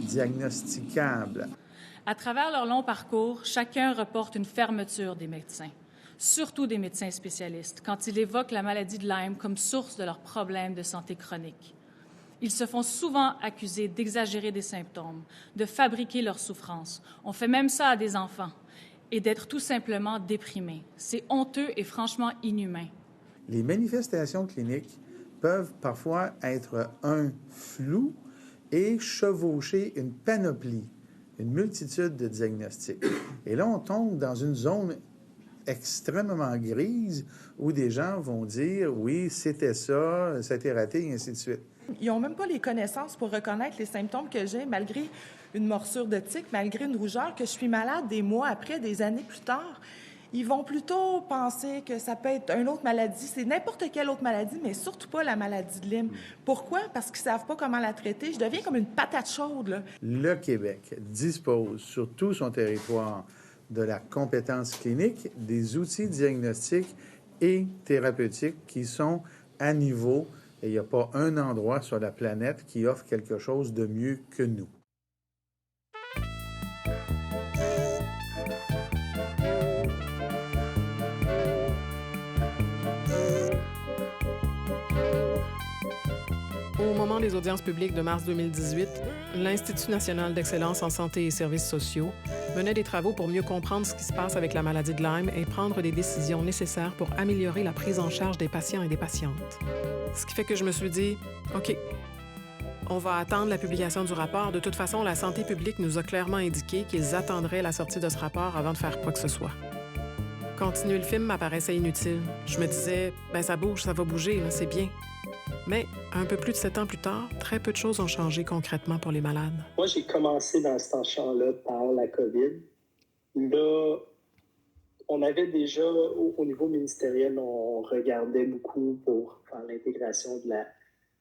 diagnosticable. À travers leur long parcours, chacun reporte une fermeture des médecins, surtout des médecins spécialistes, quand ils évoquent la maladie de Lyme comme source de leurs problèmes de santé chronique. Ils se font souvent accuser d'exagérer des symptômes, de fabriquer leur souffrance. On fait même ça à des enfants, et d'être tout simplement déprimés. C'est honteux et franchement inhumain. Les manifestations cliniques peuvent parfois être un flou et chevaucher une panoplie, une multitude de diagnostics. Et là, on tombe dans une zone extrêmement grise où des gens vont dire « oui, c'était ça, ça a été raté » et ainsi de suite. Ils n'ont même pas les connaissances pour reconnaître les symptômes que j'ai, malgré une morsure de tique, malgré une rougeur, que je suis malade des mois après, des années plus tard. Ils vont plutôt penser que ça peut être une autre maladie. C'est n'importe quelle autre maladie, mais surtout pas la maladie de Lyme. Pourquoi? Parce qu'ils ne savent pas comment la traiter. Je deviens comme une patate chaude, là. Le Québec dispose sur tout son territoire de la compétence clinique, des outils diagnostiques et thérapeutiques qui sont à niveau. Et il n'y a pas un endroit sur la planète qui offre quelque chose de mieux que nous. moment des audiences publiques de mars 2018, l'Institut national d'excellence en santé et services sociaux menait des travaux pour mieux comprendre ce qui se passe avec la maladie de Lyme et prendre des décisions nécessaires pour améliorer la prise en charge des patients et des patientes. Ce qui fait que je me suis dit, OK, on va attendre la publication du rapport. De toute façon, la santé publique nous a clairement indiqué qu'ils attendraient la sortie de ce rapport avant de faire quoi que ce soit. Continuer le film m'apparaissait inutile. Je me disais, ça bouge, ça va bouger, là, c'est bien. Mais un peu plus de 7 ans plus tard, très peu de choses ont changé concrètement pour les malades. Moi, j'ai commencé dans ce champ-là par la COVID. Là, on avait déjà, au niveau ministériel, on regardait beaucoup pour faire l'intégration de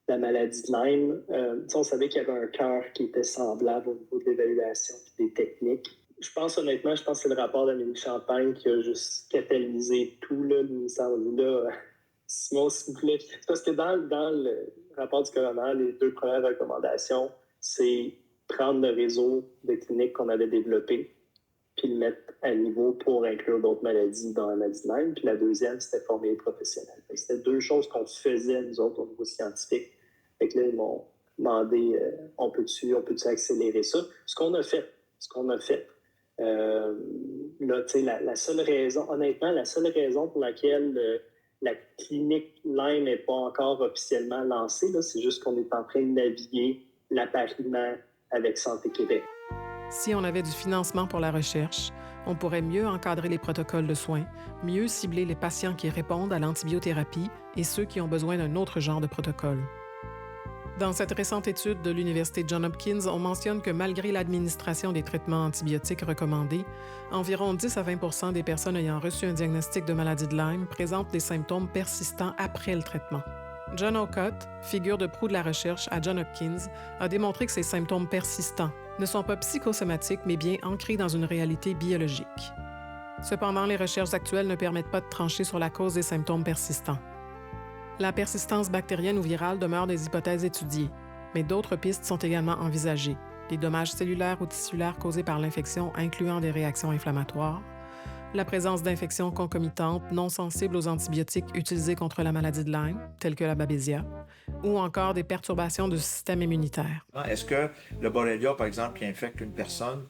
la maladie de Lyme. On savait qu'il y avait un cœur qui était semblable au niveau de l'évaluation et des techniques. Honnêtement, je pense que c'est le rapport d'Amélie Champagne qui a juste catalysé tout, là, le ministère là. Simon, s'il vous plaît. Parce que dans le rapport du coroner, les 2 premières recommandations, c'est prendre le réseau de cliniques qu'on avait développé puis le mettre à niveau pour inclure d'autres maladies dans la maladie de Lyme. Puis la deuxième, c'était former les professionnels. C'était 2 choses qu'on faisait, nous autres, au niveau scientifique. Fait que là, ils m'ont demandé, on peut-tu accélérer ça? Ce qu'on a fait. Là, tu sais, la seule raison, honnêtement, la seule raison pour laquelle la clinique Lyme n'est pas encore officiellement lancée, là, c'est juste qu'on est en train de naviguer l'appariement avec Santé Québec. Si on avait du financement pour la recherche, on pourrait mieux encadrer les protocoles de soins, mieux cibler les patients qui répondent à l'antibiothérapie et ceux qui ont besoin d'un autre genre de protocole. Dans cette récente étude de l'Université Johns Hopkins, on mentionne que malgré l'administration des traitements antibiotiques recommandés, environ 10 à 20 des personnes ayant reçu un diagnostic de maladie de Lyme présentent des symptômes persistants après le traitement. John Ocott, figure de proue de la recherche à Johns Hopkins, a démontré que ces symptômes persistants ne sont pas psychosomatiques, mais bien ancrés dans une réalité biologique. Cependant, les recherches actuelles ne permettent pas de trancher sur la cause des symptômes persistants. La persistance bactérienne ou virale demeure des hypothèses étudiées, mais d'autres pistes sont également envisagées. Les dommages cellulaires ou tissulaires causés par l'infection, incluant des réactions inflammatoires, la présence d'infections concomitantes non sensibles aux antibiotiques utilisés contre la maladie de Lyme, telles que la Babesia, ou encore des perturbations du système immunitaire. Est-ce que le Borrelia, par exemple, qui infecte une personne,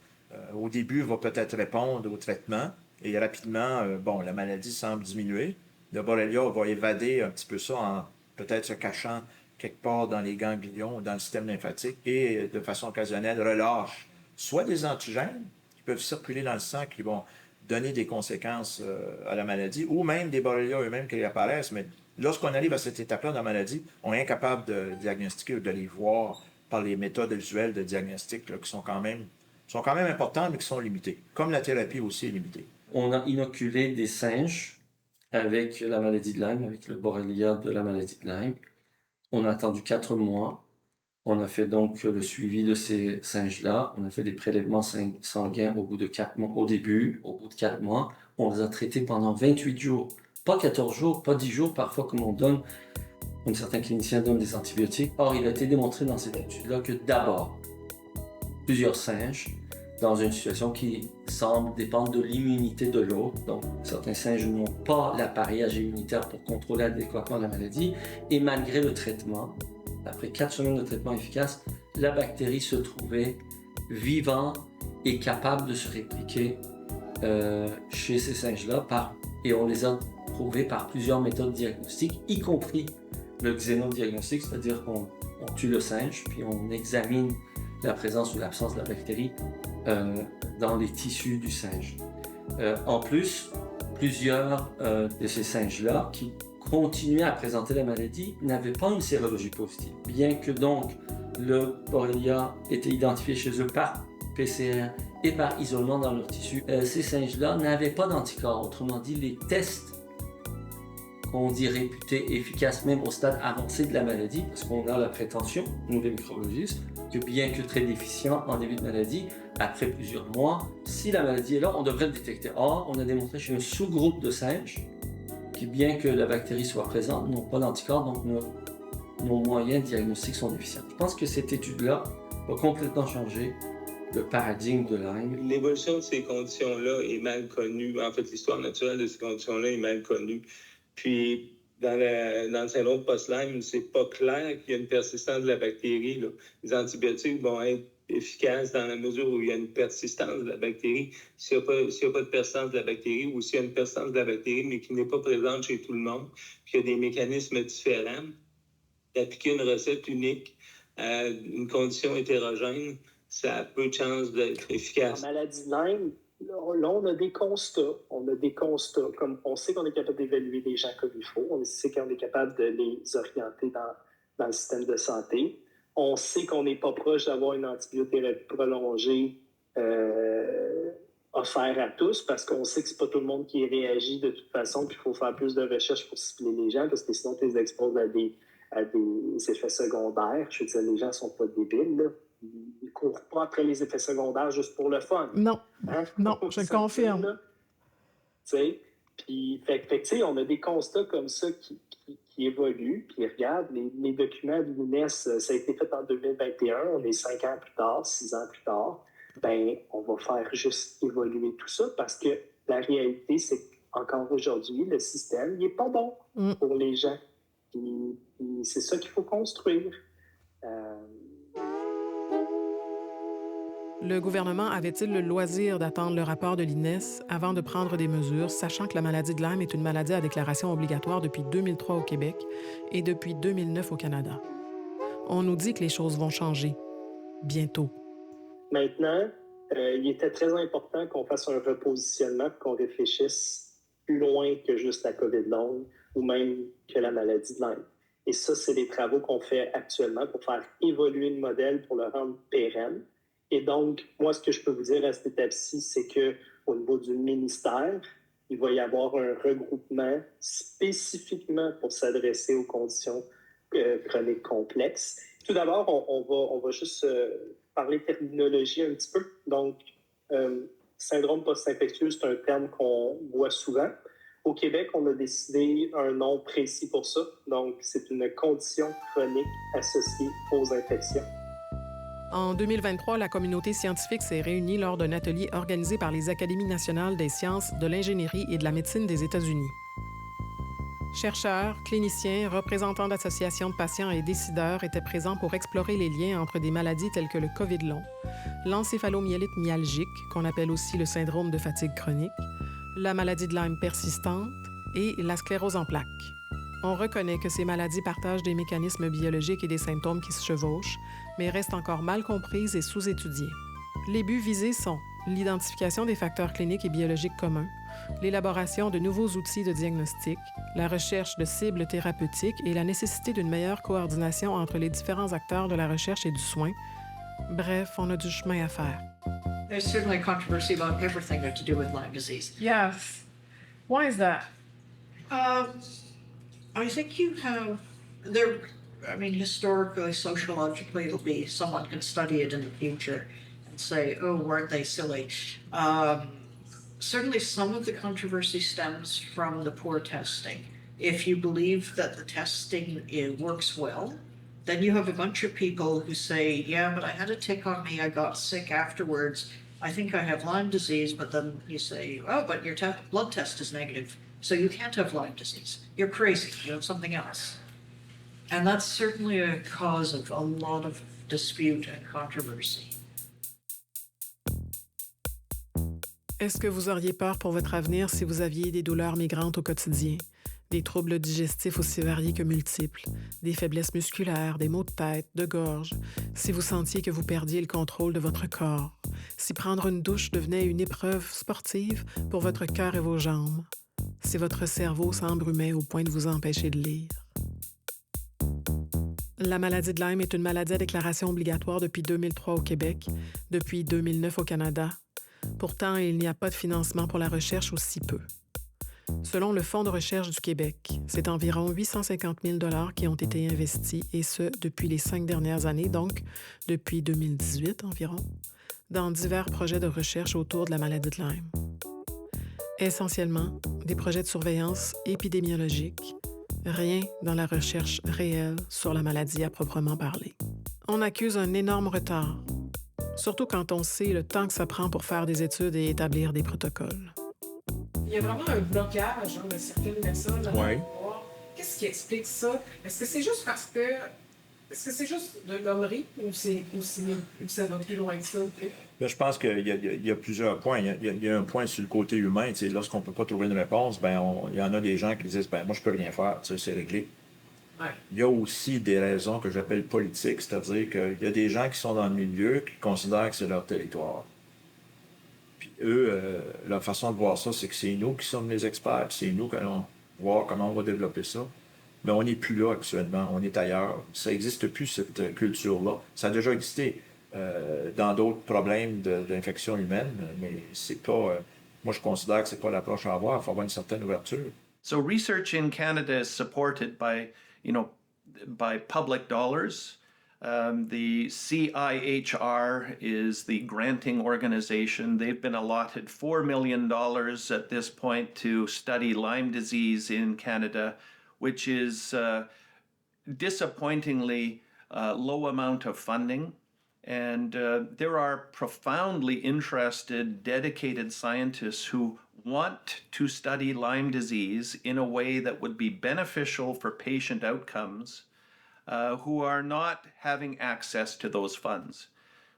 au début, va peut-être répondre au traitement et rapidement, la maladie semble diminuer. Le Borrelia va évader un petit peu ça en peut-être se cachant quelque part dans les ganglions ou dans le système lymphatique et de façon occasionnelle relâche soit des antigènes qui peuvent circuler dans le sang qui vont donner des conséquences à la maladie ou même des Borrelia eux-mêmes qui apparaissent. Mais lorsqu'on arrive à cette étape-là dans la maladie, on est incapable de diagnostiquer ou de les voir par les méthodes usuelles de diagnostic là, qui sont quand même importantes mais qui sont limitées. Comme la thérapie aussi est limitée. On a inoculé des singes avec la maladie de Lyme, avec le Borrelia de la maladie de Lyme. On a attendu 4 mois. On a fait donc le suivi de ces singes-là. On a fait des prélèvements sanguins au bout de 4 mois. Au début, au bout de 4 mois, on les a traités pendant 28 jours. Pas 14 jours, pas 10 jours, parfois comme certains cliniciens donnent des antibiotiques. Or, il a été démontré dans cette étude-là que d'abord, plusieurs singes, dans une situation qui semble dépendre de l'immunité de l'autre. Donc, certains singes n'ont pas l'appareillage immunitaire pour contrôler adéquatement la maladie. Et malgré le traitement, après 4 semaines de traitement efficace, la bactérie se trouvait vivante et capable de se répliquer chez ces singes-là. Et on les a prouvés par plusieurs méthodes diagnostiques, y compris le xénodiagnostic, c'est-à-dire qu'on tue le singe, puis on examine la présence ou l'absence de la bactérie dans les tissus du singe. En plus, plusieurs de ces singes-là qui continuaient à présenter la maladie n'avaient pas une sérologie positive. Bien que donc le Borrelia était identifié chez eux par PCR et par isolement dans leur tissu, ces singes-là n'avaient pas d'anticorps. Autrement dit, les tests qu'on dit réputés efficaces même au stade avancé de la maladie, parce qu'on a la prétention, nous les microbiologistes, que bien que très déficient en début de maladie, après plusieurs mois, si la maladie est là, on devrait le détecter. Or, on a démontré chez un sous-groupe de singes qui, bien que la bactérie soit présente, n'ont pas d'anticorps, donc nos moyens diagnostiques sont déficients. Je pense que cette étude-là va complètement changer le paradigme de Lyme. L'évolution de ces conditions-là est mal connue. En fait, l'histoire naturelle de ces conditions-là est mal connue. Puis, dans le syndrome post-Lyme, c'est pas clair qu'il y a une persistance de la bactérie. Là. Les antibiotiques vont être efficaces dans la mesure où il y a une persistance de la bactérie. S'il n'y a pas de persistance de la bactérie ou s'il y a une persistance de la bactérie, mais qui n'est pas présente chez tout le monde, puis il y a des mécanismes différents, d'appliquer une recette unique à une condition hétérogène, ça a peu de chances d'être efficace. En maladie de Lyme, là, on a des constats. Comme on sait qu'on est capable d'évaluer les gens comme il faut. On sait qu'on est capable de les orienter dans le système de santé. On sait qu'on n'est pas proche d'avoir une antibiothérapie prolongée offerte à tous parce qu'on sait que c'est pas tout le monde qui réagit de toute façon, puis il faut faire plus de recherches pour cibler les gens parce que sinon, tu les exposes à des effets secondaires. Je veux dire, les gens ne sont pas débiles, là. Ils ne courent pas après les effets secondaires juste pour le fun. Non, hein? Non, je le confirme. Puis, on a des constats comme ça qui évoluent. Puis, regarde, les documents de l'INES, ça a été fait en 2021. On est 5 ans plus tard, 6 ans plus tard. Ben, on va faire juste évoluer tout ça parce que la réalité, c'est qu'encore aujourd'hui, le système, il n'est pas bon pour les gens. Puis, c'est ça qu'il faut construire. Le gouvernement avait-il le loisir d'attendre le rapport de l'INES avant de prendre des mesures, sachant que la maladie de Lyme est une maladie à déclaration obligatoire depuis 2003 au Québec et depuis 2009 au Canada? On nous dit que les choses vont changer. Bientôt. Maintenant, il était très important qu'on fasse un repositionnement et qu'on réfléchisse plus loin que juste la COVID longue ou même que la maladie de Lyme. Et ça, c'est les travaux qu'on fait actuellement pour faire évoluer le modèle pour le rendre pérenne. Et donc, moi, ce que je peux vous dire à cette étape-ci, c'est qu'au niveau du ministère, il va y avoir un regroupement spécifiquement pour s'adresser aux conditions chroniques complexes. Tout d'abord, on va juste parler terminologie un petit peu. Donc, syndrome post-infectieux, c'est un terme qu'on voit souvent. Au Québec, on a décidé un nom précis pour ça. Donc, c'est une condition chronique associée aux infections. En 2023, la communauté scientifique s'est réunie lors d'un atelier organisé par les Académies nationales des sciences, de l'ingénierie et de la médecine des États-Unis. Chercheurs, cliniciens, représentants d'associations de patients et décideurs étaient présents pour explorer les liens entre des maladies telles que le COVID long, l'encéphalomyélite myalgique, qu'on appelle aussi le syndrome de fatigue chronique, la maladie de Lyme persistante et la sclérose en plaques. On reconnaît que ces maladies partagent des mécanismes biologiques et des symptômes qui se chevauchent, mais restent encore mal comprises et sous-étudiées. Les buts visés sont l'identification des facteurs cliniques et biologiques communs, l'élaboration de nouveaux outils de diagnostic, la recherche de cibles thérapeutiques et la nécessité d'une meilleure coordination entre les différents acteurs de la recherche et du soin. Bref, on a du chemin à faire. There's certainly a controversy about everything to do with Lyme disease. Yes. Why is that? I think you have historically, sociologically, it'll be someone can study it in the future and say, oh, weren't they silly? Certainly some of the controversy stems from the poor testing. If you believe that the testing works well, then you have a bunch of people who say, yeah, but I had a tick on me, I got sick afterwards, I think I have Lyme disease, but then you say, oh, but your blood test is negative, so you can't have Lyme disease. You're crazy, you have something else. And that's certainly a cause of a lot of dispute and controversy. Est-ce que vous auriez peur pour votre avenir si vous aviez des douleurs migrantes au quotidien, des troubles digestifs aussi variés que multiples, des faiblesses musculaires, des maux de tête, de gorge, si vous sentiez que vous perdiez le contrôle de votre corps, si prendre une douche devenait une épreuve sportive pour votre cœur et vos jambes, si votre cerveau s'embrumait au point de vous empêcher de lire? La maladie de Lyme est une maladie à déclaration obligatoire depuis 2003 au Québec, depuis 2009 au Canada. Pourtant, il n'y a pas de financement pour la recherche ou si peu. Selon le Fonds de recherche du Québec, c'est environ 850 000 $ qui ont été investis, et ce, depuis les 5 dernières années, donc depuis 2018 environ, dans divers projets de recherche autour de la maladie de Lyme. Essentiellement, des projets de surveillance épidémiologique, rien dans la recherche réelle sur la maladie à proprement parler. On accuse un énorme retard, surtout quand on sait le temps que ça prend pour faire des études et établir des protocoles. Il y a vraiment un blocage de certaines personnes. Oui. Qu'est-ce qui explique ça? Est-ce que c'est juste parce que... Est-ce que c'est juste de l'hommerie ou ça va plus loin que ça? Là, je pense qu'il y a plusieurs points. Il y a un point sur le côté humain. Lorsqu'on ne peut pas trouver une réponse, il y en a des gens qui disent moi, je peux rien faire, c'est réglé. Ouais. Il y a aussi des raisons que j'appelle politiques, c'est-à-dire qu'il y a des gens qui sont dans le milieu qui considèrent que c'est leur territoire. Puis eux, leur façon de voir ça, c'est que c'est nous qui sommes les experts, c'est nous qui allons voir comment on va développer ça. Mais on n'est plus là actuellement, on est ailleurs. Ça n'existe plus, cette culture-là. Ça a déjà existé dans d'autres problèmes d'infection humaine, mais c'est pas... moi, je considère que c'est pas l'approche à avoir. Il faut avoir une certaine ouverture. So research in Canada is supported by public dollars. The CIHR is the granting organization. They've been allotted $4 million at this point to study Lyme disease in Canada, which is disappointingly low amount of funding. And there are profoundly interested, dedicated scientists who want to study Lyme disease in a way that would be beneficial for patient outcomes, who are not having access to those funds.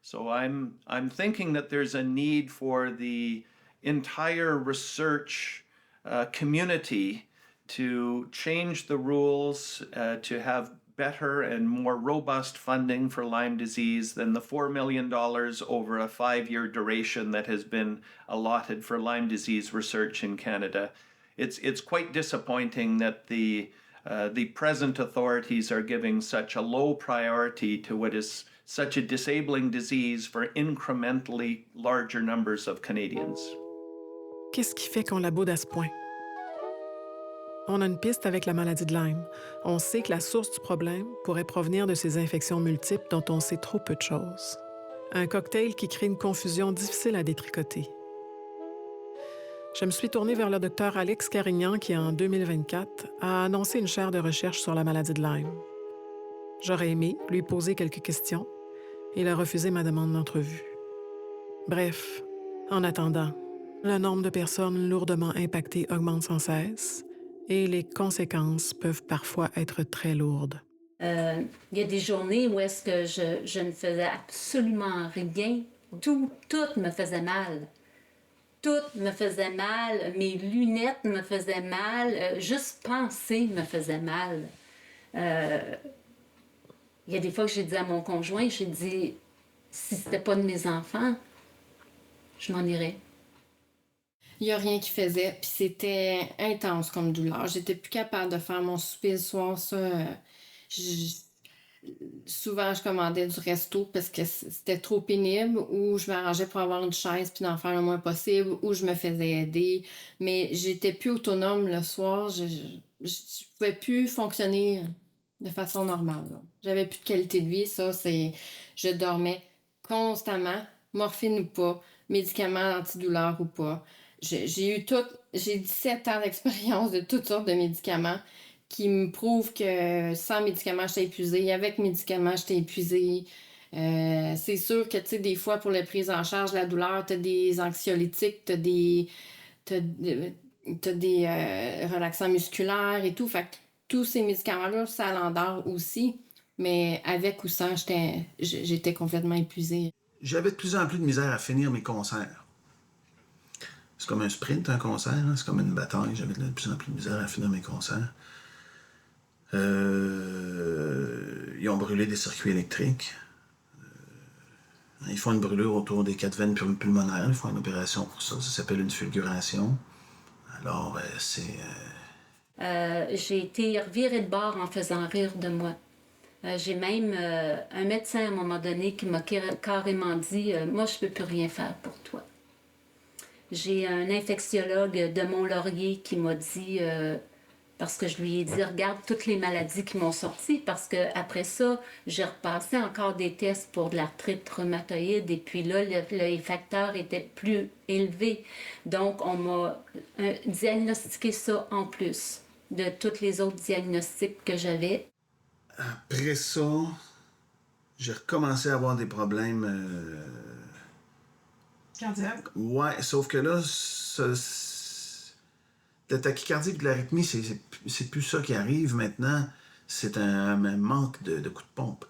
So I'm thinking that there's a need for the entire research community to change the rules, to have better and more robust funding for Lyme disease than the $4 million over a 5-year duration that has been allotted for Lyme disease research in Canada. It's quite disappointing that the present authorities are giving such a low priority to what is such a disabling disease for incrementally larger numbers of Canadians. Qu'est-ce qui fait qu'on la boude à ce point? On a une piste avec la maladie de Lyme. On sait que la source du problème pourrait provenir de ces infections multiples dont on sait trop peu de choses. Un cocktail qui crée une confusion difficile à détricoter. Je me suis tournée vers le docteur Alex Carignan qui, en 2024, a annoncé une chaire de recherche sur la maladie de Lyme. J'aurais aimé lui poser quelques questions. Il a refusé ma demande d'entrevue. Bref, en attendant, le nombre de personnes lourdement impactées augmente sans cesse. Et les conséquences peuvent parfois être très lourdes. Il y a des journées où est-ce que je ne faisais absolument rien. Tout me faisait mal. Tout me faisait mal. Mes lunettes me faisaient mal. Juste penser me faisait mal. Il y a des fois que j'ai dit à mon conjoint, j'ai dit, si c'était pas de mes enfants, je m'en irais. Il n'y a rien qui faisait, puis c'était intense comme douleur. J'étais plus capable de faire mon souper le soir, ça. Souvent, je commandais du resto parce que c'était trop pénible, ou je m'arrangeais pour avoir une chaise puis d'en faire le moins possible, ou je me faisais aider. Mais j'étais plus autonome le soir. Je pouvais plus fonctionner de façon normale. Là. J'avais plus de qualité de vie, ça. Je dormais constamment, morphine ou pas, médicaments antidouleurs ou pas. J'ai 17 ans d'expérience de toutes sortes de médicaments qui me prouvent que sans médicaments, j'étais épuisée. Avec médicaments, j'étais épuisée. C'est sûr que, tu sais, des fois, pour la prise en charge de la douleur, t'as des anxiolytiques, t'as des relaxants musculaires et tout. Fait que tous ces médicaments-là, ça l'endort aussi. Mais avec ou sans, j'étais complètement épuisée. J'avais de plus en plus de misère à finir mes concerts. C'est comme un sprint, un concert, hein? C'est comme une bataille. J'avais de plus en plus de misère à finir mes concerts. Ils ont brûlé des circuits électriques. Ils font une brûlure autour des 4 veines pulmonaires. Ils font une opération pour ça. Ça s'appelle une fulguration. Alors, j'ai été revirée de bord en faisant rire de moi. J'ai même un médecin à un moment donné qui m'a carrément dit « Moi, je peux plus rien faire pour toi ». J'ai un infectiologue de Mont-Laurier qui m'a dit, parce que je lui ai dit, regarde toutes les maladies qui m'ont sorti, parce qu'après ça, j'ai repassé encore des tests pour de l'arthrite rhumatoïde, et puis là, le facteur était plus élevé. Donc, on m'a diagnostiqué ça en plus de tous les autres diagnostics que j'avais. Après ça, j'ai recommencé à avoir des problèmes... cardiaque? Ouais, sauf que là, La tachycardie et de l'arythmie, c'est plus ça qui arrive maintenant. C'est un manque de coups de pompe.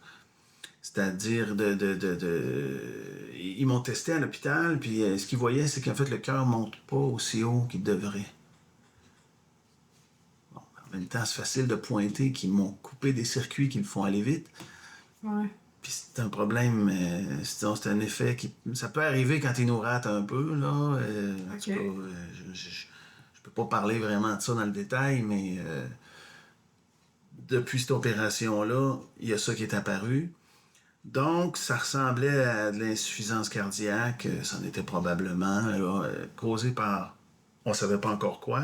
C'est-à-dire, ils m'ont testé à l'hôpital, puis ce qu'ils voyaient, c'est qu'en fait, le cœur ne monte pas aussi haut qu'il devrait. Bon, en même temps, c'est facile de pointer qu'ils m'ont coupé des circuits qui me font aller vite. Ouais. Puis c'est un problème, c'est un effet qui... Ça peut arriver quand ils nous ratent un peu, là. En tout cas, je peux pas parler vraiment de ça dans le détail, mais depuis cette opération-là, il y a ça qui est apparu. Donc, ça ressemblait à de l'insuffisance cardiaque. Ça en était probablement causé par... On ne savait pas encore quoi.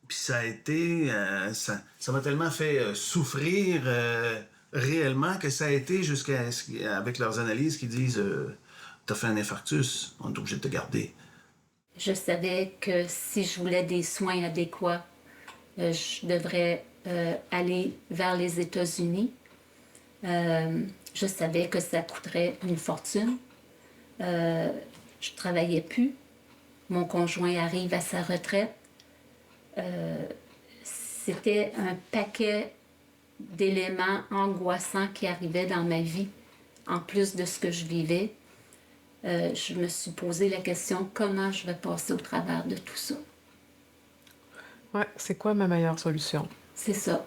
Puis ça a été... ça m'a tellement fait souffrir réellement que ça a été avec leurs analyses qui disent « T'as fait un infarctus, on est obligé de te garder. » Je savais que si je voulais des soins adéquats, je devrais aller vers les États-Unis. Je savais que ça coûterait une fortune. Je travaillais plus. Mon conjoint arrive à sa retraite. C'était un paquet d'éléments angoissants qui arrivaient dans ma vie, en plus de ce que je vivais. Je me suis posé la question, comment je vais passer au travers de tout ça? Ouais, c'est quoi ma meilleure solution? C'est ça.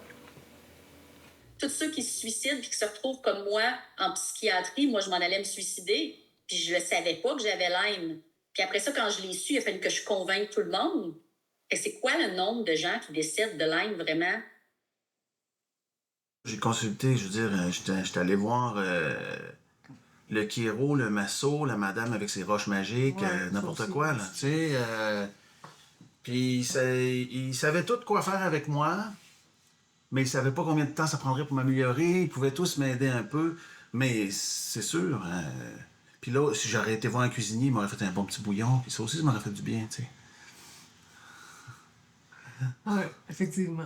Tous ceux qui se suicident et qui se retrouvent comme moi en psychiatrie, moi, je m'en allais me suicider, puis je ne savais pas que j'avais Lyme. Puis après ça, quand je l'ai su, il a fallu que je convainque tout le monde. Et c'est quoi le nombre de gens qui décèdent de Lyme, vraiment? J'ai consulté, je veux dire, j'étais allé voir le chiro, le masso, la madame avec ses roches magiques, n'importe quoi, là, tu sais. Puis ils savaient tout quoi faire avec moi, mais ils savaient pas combien de temps ça prendrait pour m'améliorer. Ils pouvaient tous m'aider un peu, mais c'est sûr. Puis là, si j'aurais été voir un cuisinier, il m'aurait fait un bon petit bouillon, puis ça aussi, ça m'aurait fait du bien, tu sais. Oui, effectivement.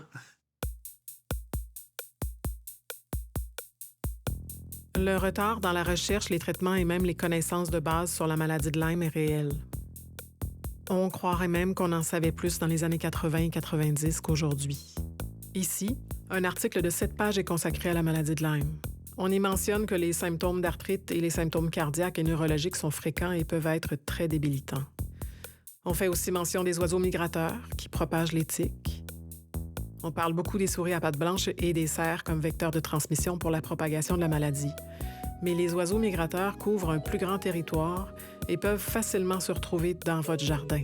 Le retard dans la recherche, les traitements et même les connaissances de base sur la maladie de Lyme est réel. On croirait même qu'on en savait plus dans les années 80 et 90 qu'aujourd'hui. Ici, un article de 7 pages est consacré à la maladie de Lyme. On y mentionne que les symptômes d'arthrite et les symptômes cardiaques et neurologiques sont fréquents et peuvent être très débilitants. On fait aussi mention des oiseaux migrateurs qui propagent les tiques. On parle beaucoup des souris à pattes blanches et des cerfs comme vecteurs de transmission pour la propagation de la maladie. Mais les oiseaux migrateurs couvrent un plus grand territoire et peuvent facilement se retrouver dans votre jardin.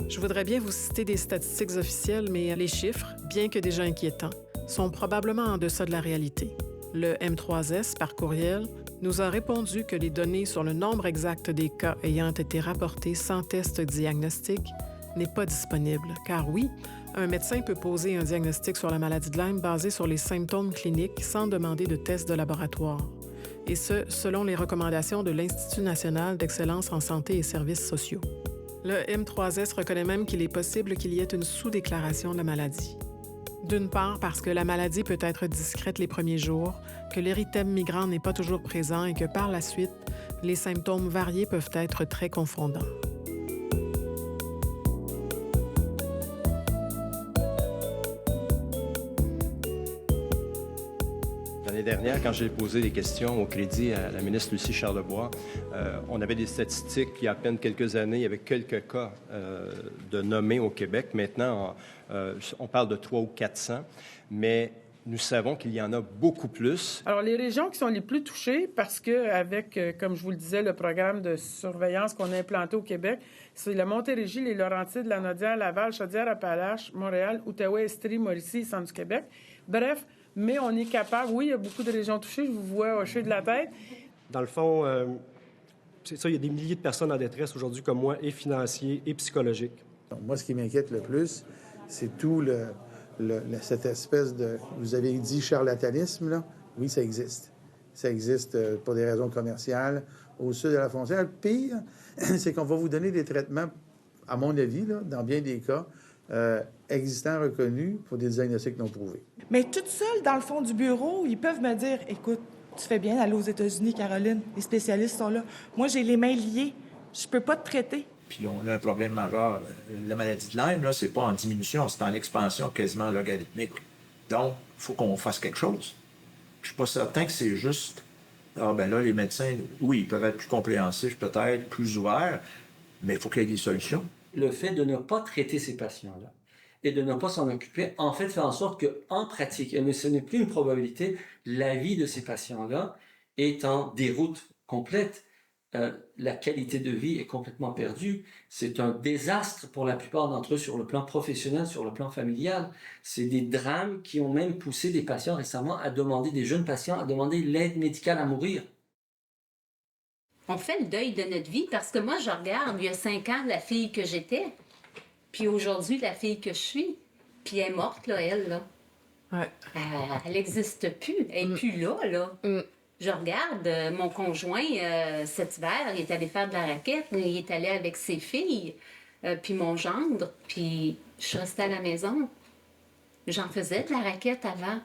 Je voudrais bien vous citer des statistiques officielles, mais les chiffres, bien que déjà inquiétants, sont probablement en deçà de la réalité. Le M3S, par courriel, nous a répondu que les données sur le nombre exact des cas ayant été rapportés sans test diagnostique n'est pas disponible, car oui, un médecin peut poser un diagnostic sur la maladie de Lyme basé sur les symptômes cliniques sans demander de test de laboratoire, et ce, selon les recommandations de l'Institut national d'excellence en santé et services sociaux. Le M3S reconnaît même qu'il est possible qu'il y ait une sous-déclaration de la maladie. D'une part, parce que la maladie peut être discrète les premiers jours, que l'érythème migrant n'est pas toujours présent et que par la suite, les symptômes variés peuvent être très confondants. L'année dernière, quand j'ai posé des questions au crédit à la ministre Lucie Charlebois, on avait des statistiques il y a à peine quelques années, il y avait quelques cas de nommés au Québec. Maintenant, on parle de 300 ou 400, mais nous savons qu'il y en a beaucoup plus. Alors, les régions qui sont les plus touchées, parce qu'avec, comme je vous le disais, le programme de surveillance qu'on a implanté au Québec, c'est la Montérégie, les Laurentides, la Naudière, Laval, Chaudière-Appalaches, Montréal, Outaouais, Estrie, Mauricie et Centre du Québec. Bref, mais on est capable, oui, il y a beaucoup de régions touchées, je vous vois hocher de la tête. Dans le fond, c'est ça, il y a des milliers de personnes en détresse aujourd'hui comme moi, et financiers et psychologiques. Moi, ce qui m'inquiète le plus, c'est tout cette espèce de, vous avez dit charlatanisme, là. Oui, ça existe. Ça existe pour des raisons commerciales au sud de la frontière. Pire, c'est qu'on va vous donner des traitements, à mon avis, là, dans bien des cas, existants, reconnus pour des diagnostics non prouvés. Mais toute seule, dans le fond du bureau, ils peuvent me dire, écoute, tu fais bien d'aller aux États-Unis, Caroline. Les spécialistes sont là. Moi, j'ai les mains liées. Je peux pas te traiter. puis on a un problème majeur. La maladie de Lyme, là, c'est pas en diminution, c'est en expansion quasiment logarithmique. Donc, il faut qu'on fasse quelque chose. Je suis pas certain que c'est juste... Ah ben là, les médecins, oui, ils peuvent être plus compréhensifs, peut-être, plus ouverts, mais il faut qu'il y ait des solutions. Le fait de ne pas traiter ces patients-là et de ne pas s'en occuper, en fait, fait en sorte qu'en pratique, et ce n'est plus une probabilité, la vie de ces patients-là est en déroute complète. La qualité de vie est complètement perdue. C'est un désastre pour la plupart d'entre eux sur le plan professionnel, sur le plan familial. C'est des drames qui ont même poussé des patients récemment à demander, des jeunes patients, à demander l'aide médicale à mourir. On fait le deuil de notre vie parce que moi, je regarde, il y a 5 ans, la fille que j'étais, puis aujourd'hui, la fille que je suis, puis elle est morte, là, elle, là. Ouais. Elle n'existe plus. Elle n'est plus là, là. Je regarde, mon conjoint, cet hiver, il est allé faire de la raquette, il est allé avec ses filles, puis mon gendre, puis je suis restée à la maison. J'en faisais de la raquette avant.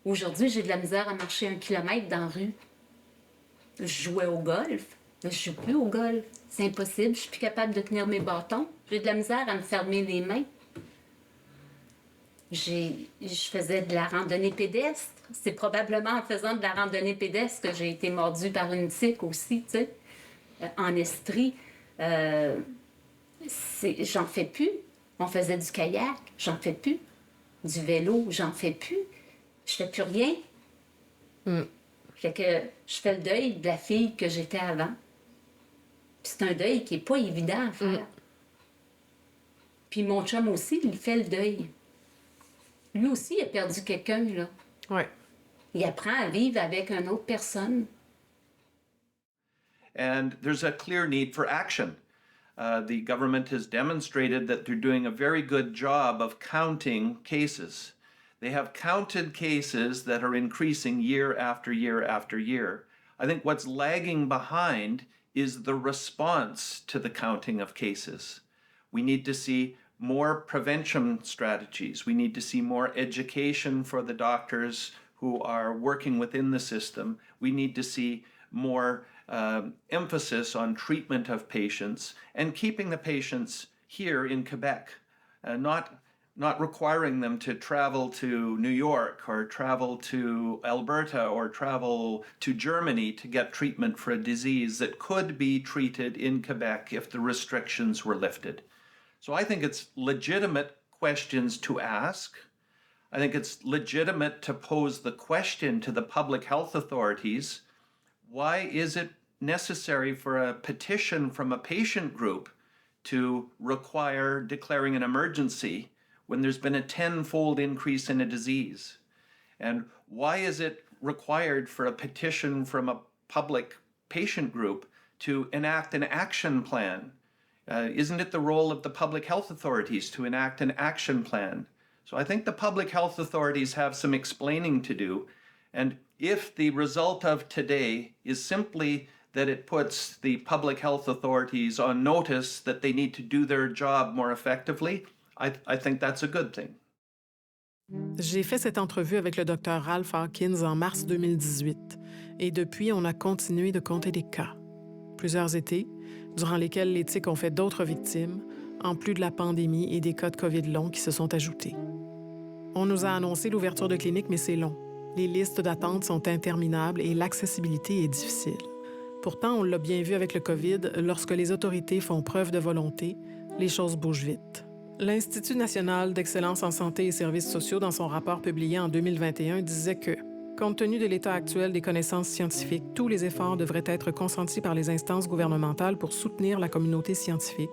Aujourd'hui, j'ai de la misère à marcher 1 kilomètre dans la rue. Je jouais au golf, mais je ne joue plus au golf. C'est impossible, je suis plus capable de tenir mes bâtons. J'ai de la misère à me fermer les mains. Je faisais de la randonnée pédestre. C'est probablement en faisant de la randonnée pédestre que j'ai été mordue par une tique aussi, tu sais, en Estrie. J'en fais plus. On faisait du kayak, j'en fais plus. Du vélo, j'en fais plus. Je fais plus rien. Fait que je fais le deuil de la fille que j'étais avant. Puis c'est un deuil qui n'est pas évident à faire. Puis mon chum aussi, il fait le deuil. Lui aussi, il a perdu quelqu'un, là. Ouais. Il apprend à vivre avec une autre personne. And there's a clear need for action. The government has demonstrated that they're doing a very good job of counting cases. They have counted cases that are increasing year after year after year. I think what's lagging behind is the response to the counting of cases. We need to see more prevention strategies. We need to see more education for the doctors who are working within the system. We need to see more emphasis on treatment of patients and keeping the patients here in Quebec, not requiring them to travel to New York or travel to Alberta or travel to Germany to get treatment for a disease that could be treated in Quebec if the restrictions were lifted. So I think it's legitimate questions to ask. I think it's legitimate to pose the question to the public health authorities, why is it necessary for a petition from a patient group to require declaring an emergency when there's been a 10-fold increase in a disease? And why is it required for a petition from a public patient group to enact an action plan? Isn't it the role of the public health authorities to enact an action plan? So I think the public health authorities have some explaining to do. And if the result of today is simply that it puts the public health authorities on notice that they need to do their job more effectively, I think that's a good thing. J'ai fait cette entrevue avec le Dr Ralph Hawkins en mars 2018 et depuis, on a continué de compter les cas. Plusieurs étés, durant lesquels les tiques ont fait d'autres victimes, en plus de la pandémie et des cas de COVID longs qui se sont ajoutés. On nous a annoncé l'ouverture de cliniques, mais c'est long. Les listes d'attente sont interminables et l'accessibilité est difficile. Pourtant, on l'a bien vu avec le COVID, lorsque les autorités font preuve de volonté, les choses bougent vite. L'Institut national d'excellence en santé et services sociaux, dans son rapport publié en 2021, disait que, compte tenu de l'état actuel des connaissances scientifiques, tous les efforts devraient être consentis par les instances gouvernementales pour soutenir la communauté scientifique,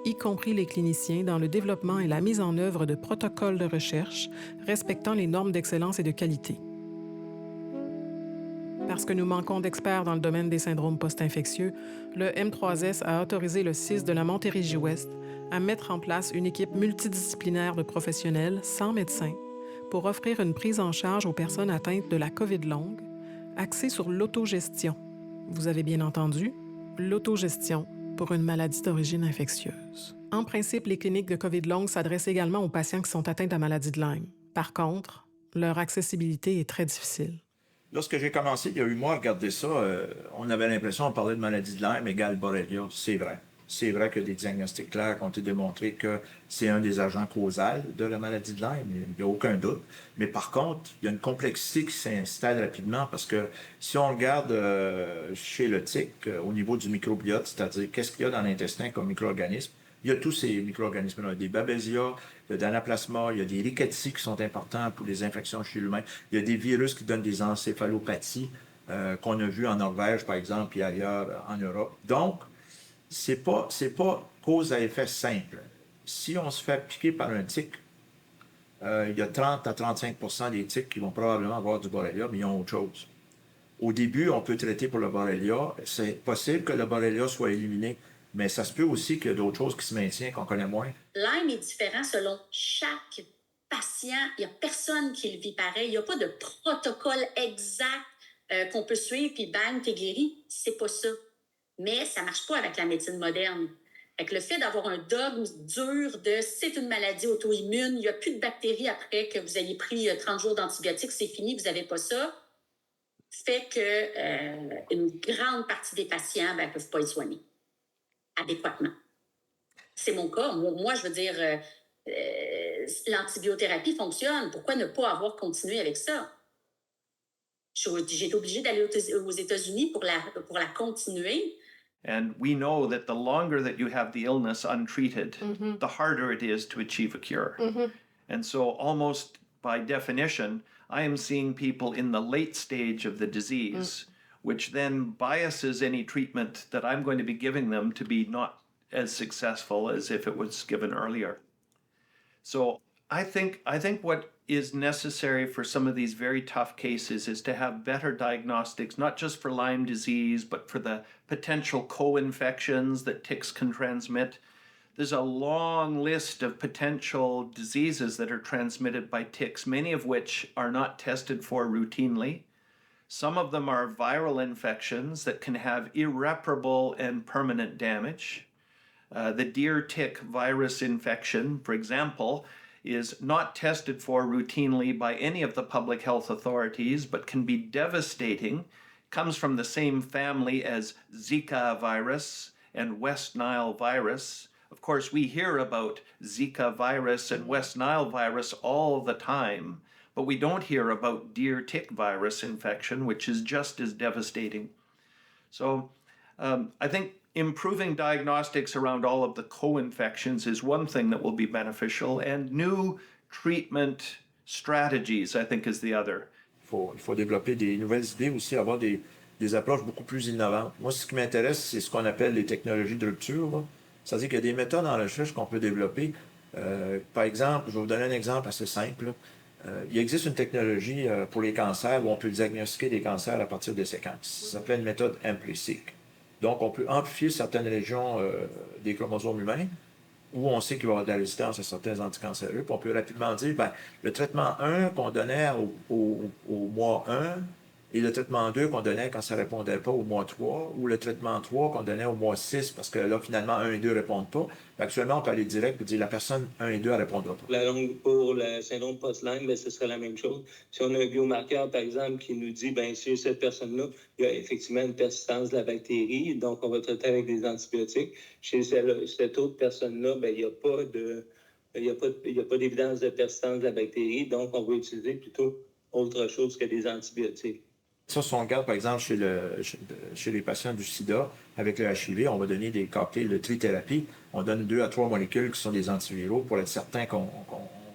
y compris les cliniciens, dans le développement et la mise en œuvre de protocoles de recherche respectant les normes d'excellence et de qualité. Parce que nous manquons d'experts dans le domaine des syndromes post-infectieux, le M3S a autorisé le CIS de la Montérégie-Ouest à mettre en place une équipe multidisciplinaire de professionnels, sans médecins, pour offrir une prise en charge aux personnes atteintes de la COVID longue, axée sur l'autogestion. Vous avez bien entendu, l'autogestion pour une maladie d'origine infectieuse. En principe, les cliniques de COVID longue s'adressent également aux patients qui sont atteints de la maladie de Lyme. Par contre, leur accessibilité est très difficile. Lorsque j'ai commencé, il y a eu mois à regarder ça, on avait l'impression de parler de maladie de Lyme égale Borrelia, c'est vrai. C'est vrai que des diagnostics clairs ont été démontrés que c'est un des agents causaux de la maladie de Lyme, il n'y a aucun doute. Mais par contre, il y a une complexité qui s'installe rapidement parce que si on regarde chez le tic, au niveau du microbiote, c'est-à-dire qu'est-ce qu'il y a dans l'intestin comme micro-organisme, il y a tous ces micro-organismes-là. Il y a des Babesia, il y a des Anaplasma, il y a des Rickettsia qui sont importants pour les infections chez l'humain. Il y a des virus qui donnent des encéphalopathies qu'on a vues en Norvège, par exemple, et ailleurs en Europe. Donc, c'est pas cause à effet simple. Si on se fait piquer par un tic, il y a 30 à 35% des tiques qui vont probablement avoir du Borrelia, mais ils ont autre chose. Au début, on peut traiter pour le Borrelia. C'est possible que le Borrelia soit éliminé, mais ça se peut aussi qu'il y a d'autres choses qui se maintiennent, qu'on connaît moins. Lyme est différent selon chaque patient. Il n'y a personne qui le vit pareil. Il n'y a pas de protocole exact qu'on peut suivre, puis bang, t'es guéri. C'est pas ça. Mais ça ne marche pas avec la médecine moderne. Fait que le fait d'avoir un dogme dur de c'est une maladie auto-immune, il n'y a plus de bactéries après que vous ayez pris 30 jours d'antibiotiques, c'est fini, vous n'avez pas ça, fait que une grande partie des patients ne peuvent pas être soignés adéquatement. C'est mon cas. Moi, je veux dire, l'antibiothérapie fonctionne. Pourquoi ne pas avoir continué avec ça? J'ai été obligée d'aller aux États-Unis pour la continuer. And we know that the longer that you have the illness untreated, the harder it is to achieve a cure. And so almost by definition, I am seeing people in the late stage of the disease, which then biases any treatment that I'm going to be giving them to be not as successful as if it was given earlier. So I think what is necessary for some of these very tough cases is to have better diagnostics, not just for Lyme disease, but for the potential co-infections that ticks can transmit. There's a long list of potential diseases that are transmitted by ticks, many of which are not tested for routinely. Some of them are viral infections that can have irreparable and permanent damage. The deer tick virus infection, for example, is not tested for routinely by any of the public health authorities, but can be devastating, comes from the same family as Zika virus and West Nile virus. Of course, we hear about Zika virus and West Nile virus all the time, but we don't hear about deer tick virus infection, which is just as devastating. So I think improving diagnostics around all of the co-infections is one thing that will be beneficial, and new treatment strategies, I think, is the other. Il faut développer des nouvelles idées aussi, avoir des approches beaucoup plus innovantes. Moi, ce qui m'intéresse, c'est ce qu'on appelle les technologies de rupture, là. C'est-à-dire qu'il y a des méthodes en recherche qu'on peut développer. Par exemple, je vais vous donner un exemple assez simple. Il existe une technologie pour les cancers où on peut diagnostiquer des cancers à partir des séquences. Ça s'appelle une méthode AmpliSeq. Donc, on peut amplifier certaines régions des chromosomes humains où on sait qu'il va y avoir de la résistance à certains anticancéreux. Puis on peut rapidement dire, le traitement 1 qu'on donnait au mois 1 et le traitement 2 qu'on donnait quand ça ne répondait pas au mois 3 ou le traitement 3 qu'on donnait au mois 6 parce que là, finalement, 1 et 2 ne répondent pas. Actuellement, on peut aller direct et dire la personne 1 et 2 ne répondra pas. Pour le syndrome post-Lyme, ce serait la même chose. Si on a un biomarqueur, par exemple, qui nous dit, chez cette personne-là, il y a effectivement une persistance de la bactérie, donc on va traiter avec des antibiotiques. Chez cette autre personne-là, il n'y a pas d'évidence de persistance de la bactérie, donc on va utiliser plutôt autre chose que des antibiotiques. Ça, si on regarde, par exemple, chez les patients du sida, avec le HIV, on va donner des cocktails de trithérapie. On donne 2 à 3 molécules qui sont des antiviraux pour être certain qu'on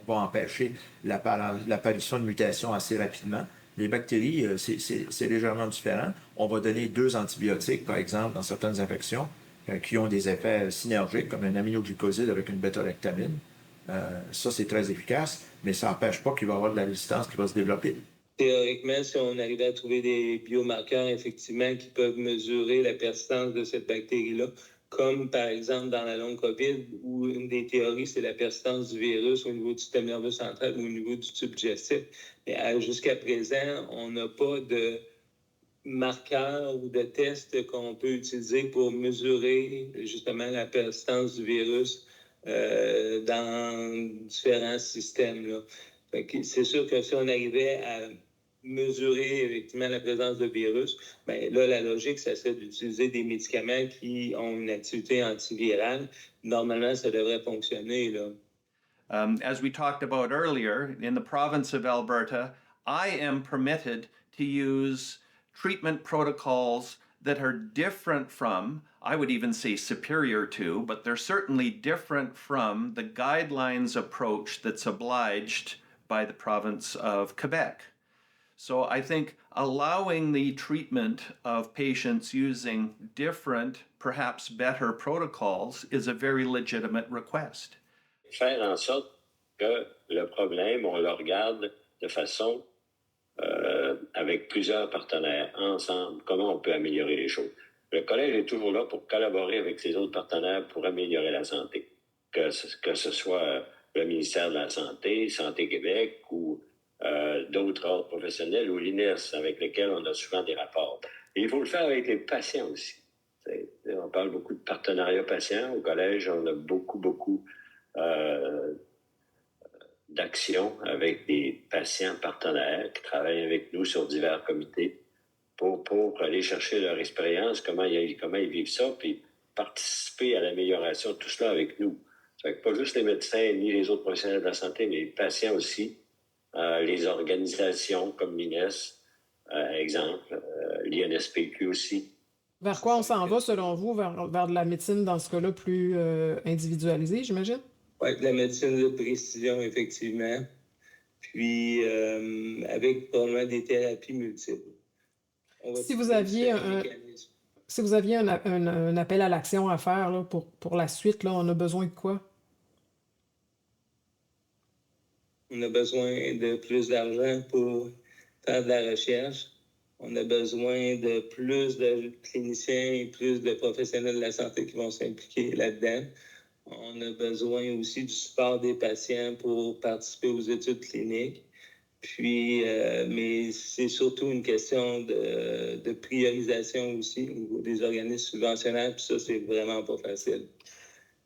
va empêcher l'apparition de mutations assez rapidement. Les bactéries, c'est légèrement différent. On va donner 2 antibiotiques, par exemple, dans certaines infections, qui ont des effets synergiques, comme un aminoglycoside avec une bêta-lactamine. Ça, c'est très efficace, mais ça n'empêche pas qu'il va y avoir de la résistance qui va se développer. Théoriquement, si on arrivait à trouver des biomarqueurs, effectivement, qui peuvent mesurer la persistance de cette bactérie-là, comme par exemple dans la long COVID, où une des théories, c'est la persistance du virus au niveau du système nerveux central ou au niveau du tube digestif. Mais jusqu'à présent, on n'a pas de marqueurs ou de tests qu'on peut utiliser pour mesurer justement la persistance du virus dans différents systèmes, là. C'est sûr que si on arrivait à mesurer effectivement la présence de virus, bien là, la logique, ça serait d'utiliser des médicaments qui ont une activité antivirale. Normalement, ça devrait fonctionner, là. As we talked about earlier, in the province of Alberta, I am permitted to use treatment protocols that are different from, I would even say superior to, but they're certainly different from the guidelines approach that's obliged by the province of Quebec. So I think allowing the treatment of patients using different, perhaps better protocols is a very legitimate request. Faire en sorte que le problème, on le regarde de façon avec plusieurs partenaires ensemble, comment on peut améliorer les choses. Le collège est toujours là pour collaborer avec ses autres partenaires pour améliorer la santé, que ce soit le ministère de la Santé, Santé Québec ou d'autres ordres professionnels ou l'INES avec lesquels on a souvent des rapports. Et il faut le faire avec les patients aussi. On parle beaucoup de partenariat patient. Au collège, on a beaucoup d'actions avec des patients partenaires qui travaillent avec nous sur divers comités pour aller chercher leur expérience, comment ils vivent ça, puis participer à l'amélioration de tout cela avec nous. Ça fait que pas juste les médecins ni les autres professionnels de la santé, mais les patients aussi, les organisations comme l'INES, exemple, l'INSPQ aussi. Vers quoi on s'en va, selon vous? Vers de la médecine, dans ce cas-là, plus individualisée, j'imagine? Oui, de la médecine de précision, effectivement. Puis, avec probablement des thérapies multiples. Si vous aviez un appel à l'action à faire là, pour la suite, là, on a besoin de quoi? On a besoin de plus d'argent pour faire de la recherche. On a besoin de plus de cliniciens et plus de professionnels de la santé qui vont s'impliquer là-dedans. On a besoin aussi du support des patients pour participer aux études cliniques. Puis, mais c'est surtout une question de priorisation aussi au niveau des organismes subventionnaires. Puis ça, c'est vraiment pas facile.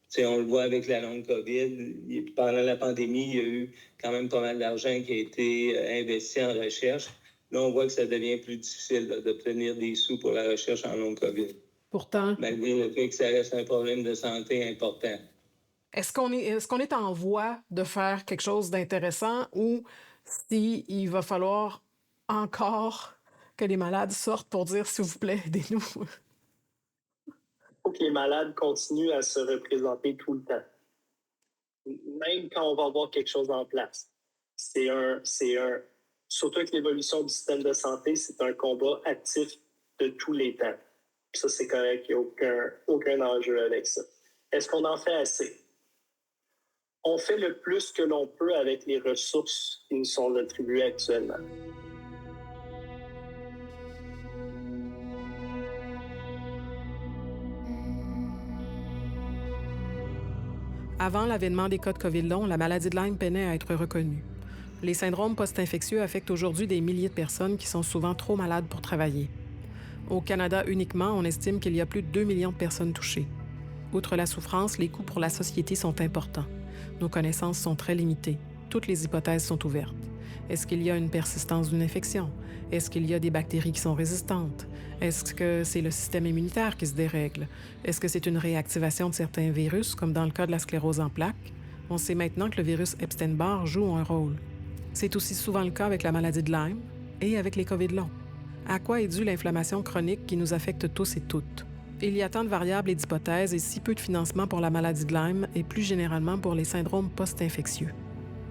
T'sais, on le voit avec la longue COVID. Pendant la pandémie, il y a eu quand même pas mal d'argent qui a été investi en recherche. Là, on voit que ça devient plus difficile d'obtenir des sous pour la recherche en longue COVID. Pourtant. Malgré le fait que ça reste un problème de santé important. Est-ce qu'on est en voie de faire quelque chose d'intéressant ou s'il va falloir encore que les malades sortent pour dire « s'il vous plaît, aidez-nous ». Il faut que les malades continuent à se représenter tout le temps. Même quand on va avoir quelque chose en place. Surtout avec l'évolution du système de santé, c'est un combat actif de tous les temps. Puis ça, c'est correct, il n'y a aucun enjeu avec ça. Est-ce qu'on en fait assez? On fait le plus que l'on peut avec les ressources qui nous sont attribuées actuellement. Avant l'avènement des cas de COVID long, la maladie de Lyme peinait à être reconnue. Les syndromes post-infectieux affectent aujourd'hui des milliers de personnes qui sont souvent trop malades pour travailler. Au Canada uniquement, on estime qu'il y a plus de 2 millions de personnes touchées. Outre la souffrance, les coûts pour la société sont importants. Nos connaissances sont très limitées. Toutes les hypothèses sont ouvertes. Est-ce qu'il y a une persistance d'une infection? Est-ce qu'il y a des bactéries qui sont résistantes? Est-ce que c'est le système immunitaire qui se dérègle? Est-ce que c'est une réactivation de certains virus, comme dans le cas de la sclérose en plaques? On sait maintenant que le virus Epstein-Barr joue un rôle. C'est aussi souvent le cas avec la maladie de Lyme et avec les COVID longs. À quoi est due l'inflammation chronique qui nous affecte tous et toutes? Il y a tant de variables et d'hypothèses et si peu de financement pour la maladie de Lyme et plus généralement pour les syndromes post-infectieux.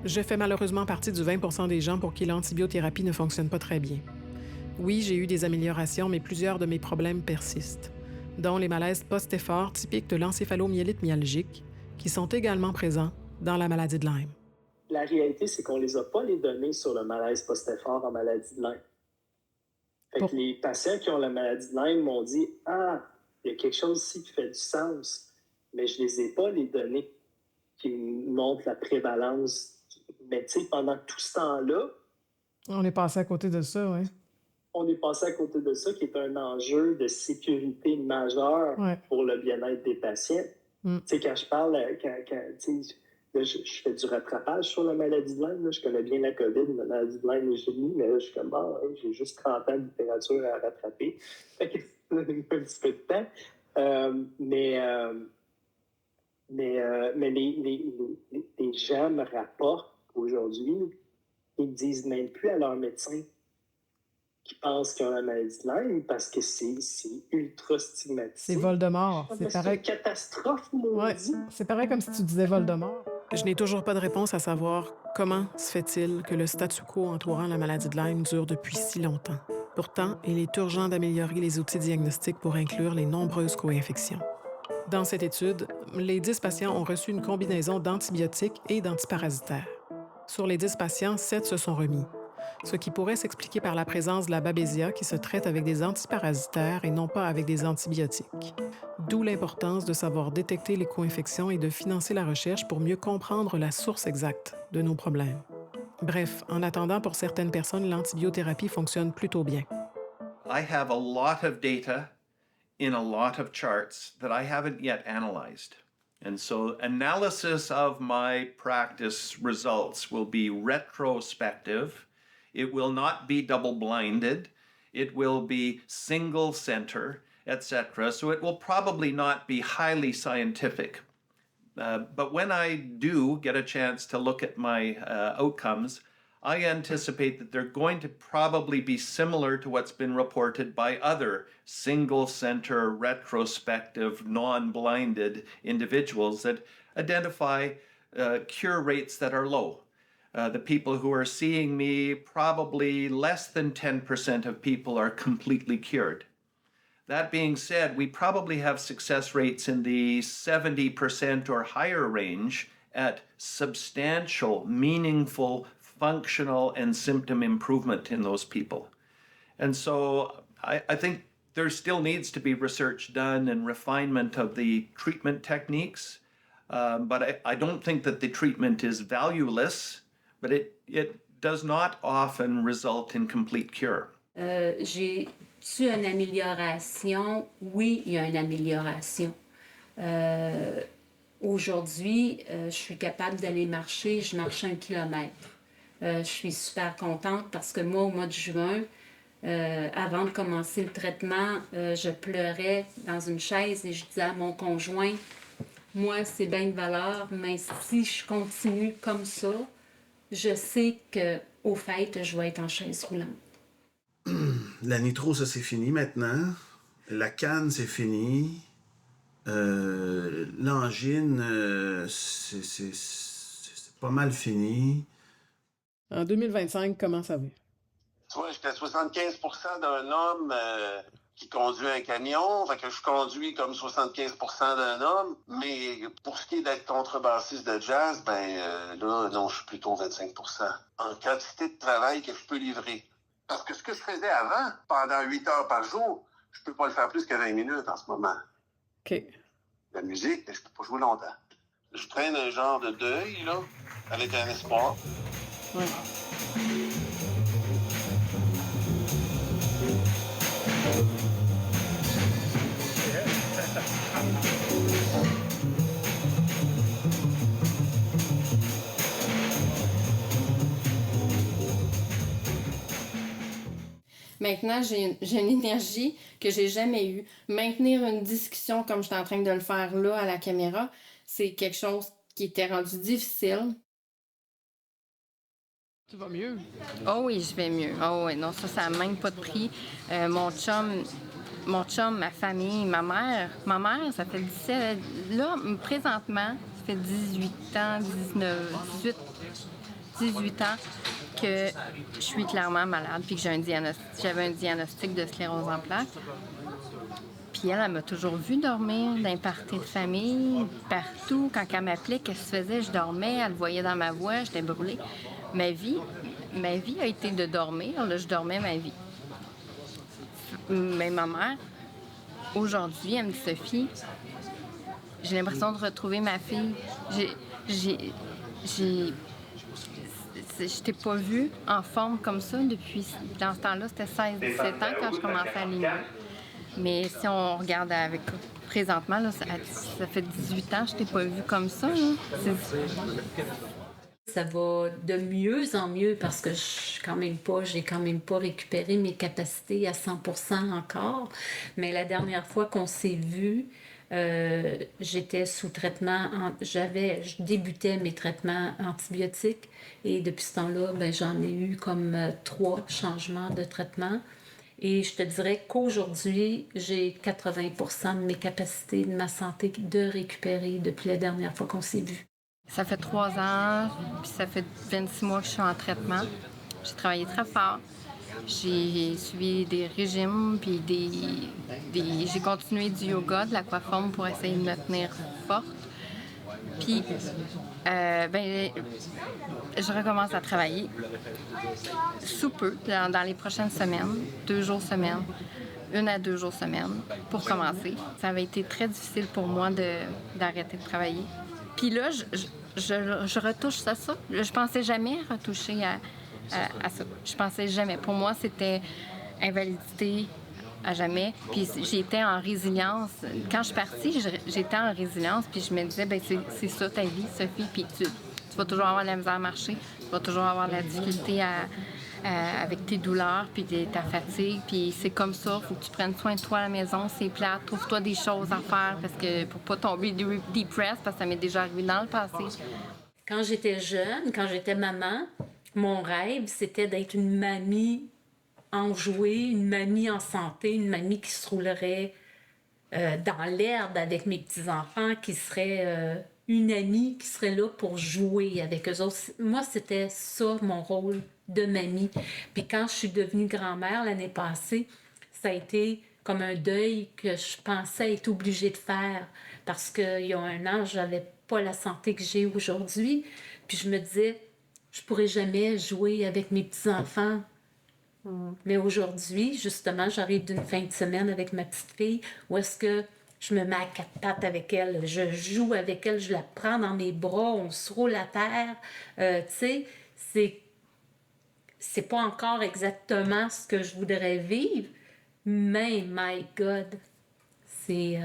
Je fais malheureusement partie du 20% des gens pour qui l'antibiothérapie ne fonctionne pas très bien. Oui, j'ai eu des améliorations, mais plusieurs de mes problèmes persistent, dont les malaises post-effort typiques de l'encéphalomyélite myalgique, qui sont également présents dans la maladie de Lyme. La réalité, c'est qu'on ne les a pas les données sur le malaise post-effort en maladie de Lyme. Fait que les patients qui ont la maladie de Lyme m'ont dit « Ah, il y a quelque chose ici qui fait du sens, mais je ne les ai pas les données qui montrent la prévalence. » Mais tu sais, pendant tout ce temps-là... On est passé à côté de ça, oui. On est passé à côté de ça, qui est un enjeu de sécurité majeur pour le bien-être des patients. Tu sais, quand je parle, là, je fais du rattrapage sur la maladie de Lyme. Là. Je connais bien la COVID, la maladie de Lyme et génie, mais là, je suis comme, bon, j'ai juste 30 ans de littérature à rattraper. Fait que ça donne un petit peu de temps. Mais les gens me rapportent aujourd'hui, ils ne disent même plus à leur médecin qui pensent qu'ils ont la maladie de Lyme parce que c'est ultra stigmatisé. C'est Voldemort. Ah, C'est ben, pareil. une catastrophe, Ouais, c'est pareil comme si tu disais Voldemort. Je n'ai toujours pas de réponse à savoir comment se fait-il que le statu quo entourant la maladie de Lyme dure depuis si longtemps. Pourtant, il est urgent d'améliorer les outils diagnostiques pour inclure les nombreuses co-infections. Dans cette étude, les 10 patients ont reçu une combinaison d'antibiotiques et d'antiparasitaires. Sur les 10 patients, 7 se sont remis, ce qui pourrait s'expliquer par la présence de la Babesia qui se traite avec des antiparasitaires et non pas avec des antibiotiques. D'où l'importance de savoir détecter les co-infections et de financer la recherche pour mieux comprendre la source exacte de nos problèmes. Bref, en attendant, pour certaines personnes, l'antibiothérapie fonctionne plutôt bien. I have a lot of data in a lot of charts that I haven't yet analyzed. And so analysis of my practice results will be retrospective. It will not be double-blinded. It will be single-center, etc. So it will probably not be highly scientific. But when I do get a chance to look at my outcomes, I anticipate that they're going to probably be similar to what's been reported by other single-center, retrospective, non-blinded individuals that identify cure rates that are low. The people who are seeing me, probably less than 10% of people are completely cured. That being said, we probably have success rates in the 70% or higher range at substantial, meaningful, functional and symptom improvement in those people. And so I think there still needs to be research done and refinement of the treatment techniques. But I don't think that the treatment is valueless, but it does not often result in complete cure. J'ai-tu une amélioration? Oui, il y a une amélioration. Aujourd'hui, je suis capable d'aller marcher, je marche 1 kilomètre. Je suis super contente parce que moi, au mois de juin, avant de commencer le traitement, je pleurais dans une chaise et je disais à mon conjoint, moi, c'est bien de valeur, mais si je continue comme ça, je sais qu'au fait, je vais être en chaise roulante. La nitro, ça, c'est fini maintenant. La canne, c'est fini. L'angine, c'est pas mal fini. En 2025, comment ça va? Tu vois, j'étais à 75% d'un homme qui conduit un camion, fait que je conduis comme 75% d'un homme, mais pour ce qui est d'être contrebassiste de jazz, là, non, je suis plutôt 25%. En quantité de travail que je peux livrer. Parce que ce que je faisais avant, pendant 8 heures par jour, je peux pas le faire plus que 20 minutes en ce moment. OK. La musique, je peux pas jouer longtemps. Je traîne un genre de deuil, là, avec un espoir. Ouais. Maintenant, j'ai une énergie que j'ai jamais eue. Maintenir une discussion comme je suis en train de le faire là à la caméra, c'est quelque chose qui était rendu difficile. Tu vas mieux? Oh oui, je vais mieux. Oh oui, non, ça n'a même pas de prix. Mon chum, ma famille, ma mère, ça fait 17... Là, présentement, ça fait 18 ans, 18 ans que je suis clairement malade puis que j'avais un diagnostic de sclérose en plaques. Puis elle m'a toujours vu dormir dans les parties de famille, partout. Quand elle m'appelait, qu'est-ce que je faisais? Je dormais, elle le voyait dans ma voix, j'étais brûlée. Ma vie a été de dormir. Là, je dormais ma vie. Mais ma mère, aujourd'hui, elle me dit, Sophie, j'ai l'impression de retrouver ma fille. Je t'ai pas vue en forme comme ça depuis... Dans ce temps-là, c'était 16-17 ans quand je commençais à aligner. Mais si on regarde présentement, là, ça fait 18 ans que je t'ai pas vu comme ça. Là. Ça va de mieux en mieux parce que j'ai quand même pas récupéré mes capacités à 100% encore. Mais la dernière fois qu'on s'est vu, j'étais sous traitement, je débutais mes traitements antibiotiques et depuis ce temps-là, j'en ai eu comme 3 changements de traitement. Et je te dirais qu'aujourd'hui, j'ai 80% de mes capacités, de ma santé de récupérer depuis la dernière fois qu'on s'est vu. Ça fait 3 ans, puis ça fait 26 mois que je suis en traitement. J'ai travaillé très fort. J'ai suivi des régimes, puis j'ai continué du yoga, de l'aquaforme pour essayer de me tenir forte. Puis, je recommence à travailler sous peu, dans les prochaines semaines, 2 jours semaine, 1 à 2 jours semaine, pour commencer. Ça avait été très difficile pour moi d'arrêter de travailler. Puis là, je retouche à ça. Je pensais jamais retoucher à ça. Je pensais jamais. Pour moi, c'était invalidité à jamais. Puis j'étais en résilience. Quand je suis partie, j'étais en résilience. Puis je me disais, c'est ça ta vie, Sophie. Puis tu vas toujours avoir de la misère à marcher. Tu vas toujours avoir de la difficulté avec tes douleurs, puis ta fatigue. Puis c'est comme ça. Il faut que tu prennes soin de toi à la maison. C'est plate. Trouve-toi des choses à faire parce que pour pas tomber depressed, parce que ça m'est déjà arrivé dans le passé. Quand j'étais jeune, quand j'étais maman, mon rêve, c'était d'être une mamie enjouée, une mamie en santé, une mamie qui se roulerait dans l'herbe avec mes petits-enfants, qui serait une amie qui serait là pour jouer avec eux autres. Moi, c'était ça, mon rôle de mamie. Puis quand je suis devenue grand-mère l'année passée, ça a été comme un deuil que je pensais être obligée de faire parce qu'il y a 1 an, je n'avais pas la santé que j'ai aujourd'hui. Puis je me disais, je pourrais jamais jouer avec mes petits-enfants. Mais aujourd'hui, justement, j'arrive d'une fin de semaine avec ma petite fille où est-ce que je me mets à 4 pattes avec elle, je joue avec elle, je la prends dans mes bras, on se roule à terre. Tu sais, c'est pas encore exactement ce que je voudrais vivre, mais my God, c'est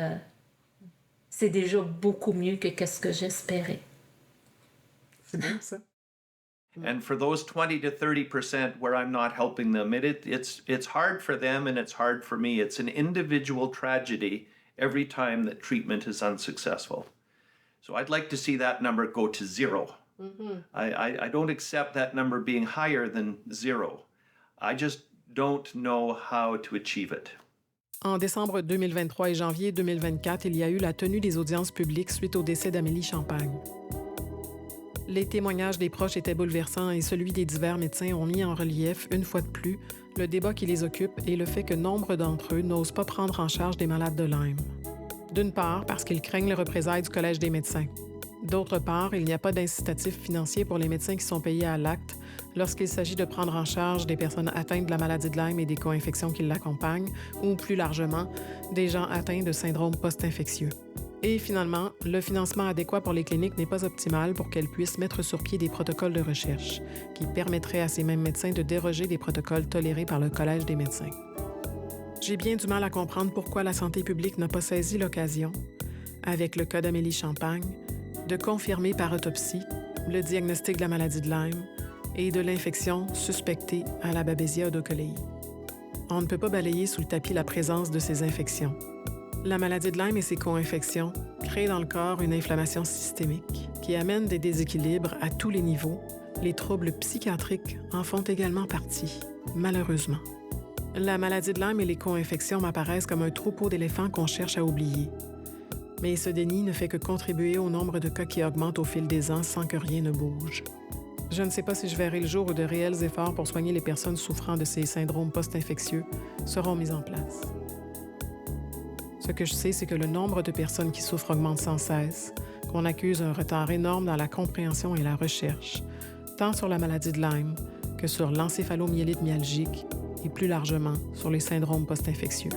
déjà beaucoup mieux que ce que j'espérais. C'est bien ça. And for those 20 to 30% where I'm not helping them, it's hard for them and it's hard for me. It's an individual tragedy every time that treatment is unsuccessful. So I'd like to see that number go to 0. Mm-hmm. I don't accept that number being higher than 0. I just don't know how to achieve it. En décembre 2023 et janvier 2024, il y a eu la tenue des audiences publiques suite au décès d'Amélie Champagne. Les témoignages des proches étaient bouleversants et celui des divers médecins ont mis en relief, une fois de plus, le débat qui les occupe et le fait que nombre d'entre eux n'osent pas prendre en charge des malades de Lyme. D'une part, parce qu'ils craignent les représailles du Collège des médecins. D'autre part, il n'y a pas d'incitatif financier pour les médecins qui sont payés à l'acte lorsqu'il s'agit de prendre en charge des personnes atteintes de la maladie de Lyme et des co-infections qui l'accompagnent, ou plus largement, des gens atteints de syndrome post-infectieux. Et finalement, le financement adéquat pour les cliniques n'est pas optimal pour qu'elles puissent mettre sur pied des protocoles de recherche qui permettraient à ces mêmes médecins de déroger des protocoles tolérés par le Collège des médecins. J'ai bien du mal à comprendre pourquoi la santé publique n'a pas saisi l'occasion, avec le cas d'Amélie Champagne, de confirmer par autopsie le diagnostic de la maladie de Lyme et de l'infection suspectée à la Babesia odocoléi. On ne peut pas balayer sous le tapis la présence de ces infections. La maladie de Lyme et ses co-infections créent dans le corps une inflammation systémique qui amène des déséquilibres à tous les niveaux. Les troubles psychiatriques en font également partie, malheureusement. La maladie de Lyme et les co-infections m'apparaissent comme un troupeau d'éléphants qu'on cherche à oublier. Mais ce déni ne fait que contribuer au nombre de cas qui augmente au fil des ans sans que rien ne bouge. Je ne sais pas si je verrai le jour où de réels efforts pour soigner les personnes souffrant de ces syndromes post-infectieux seront mis en place. Ce que je sais, c'est que le nombre de personnes qui souffrent augmente sans cesse, qu'on accuse un retard énorme dans la compréhension et la recherche, tant sur la maladie de Lyme que sur l'encéphalomyélite myalgique et plus largement sur les syndromes post-infectieux.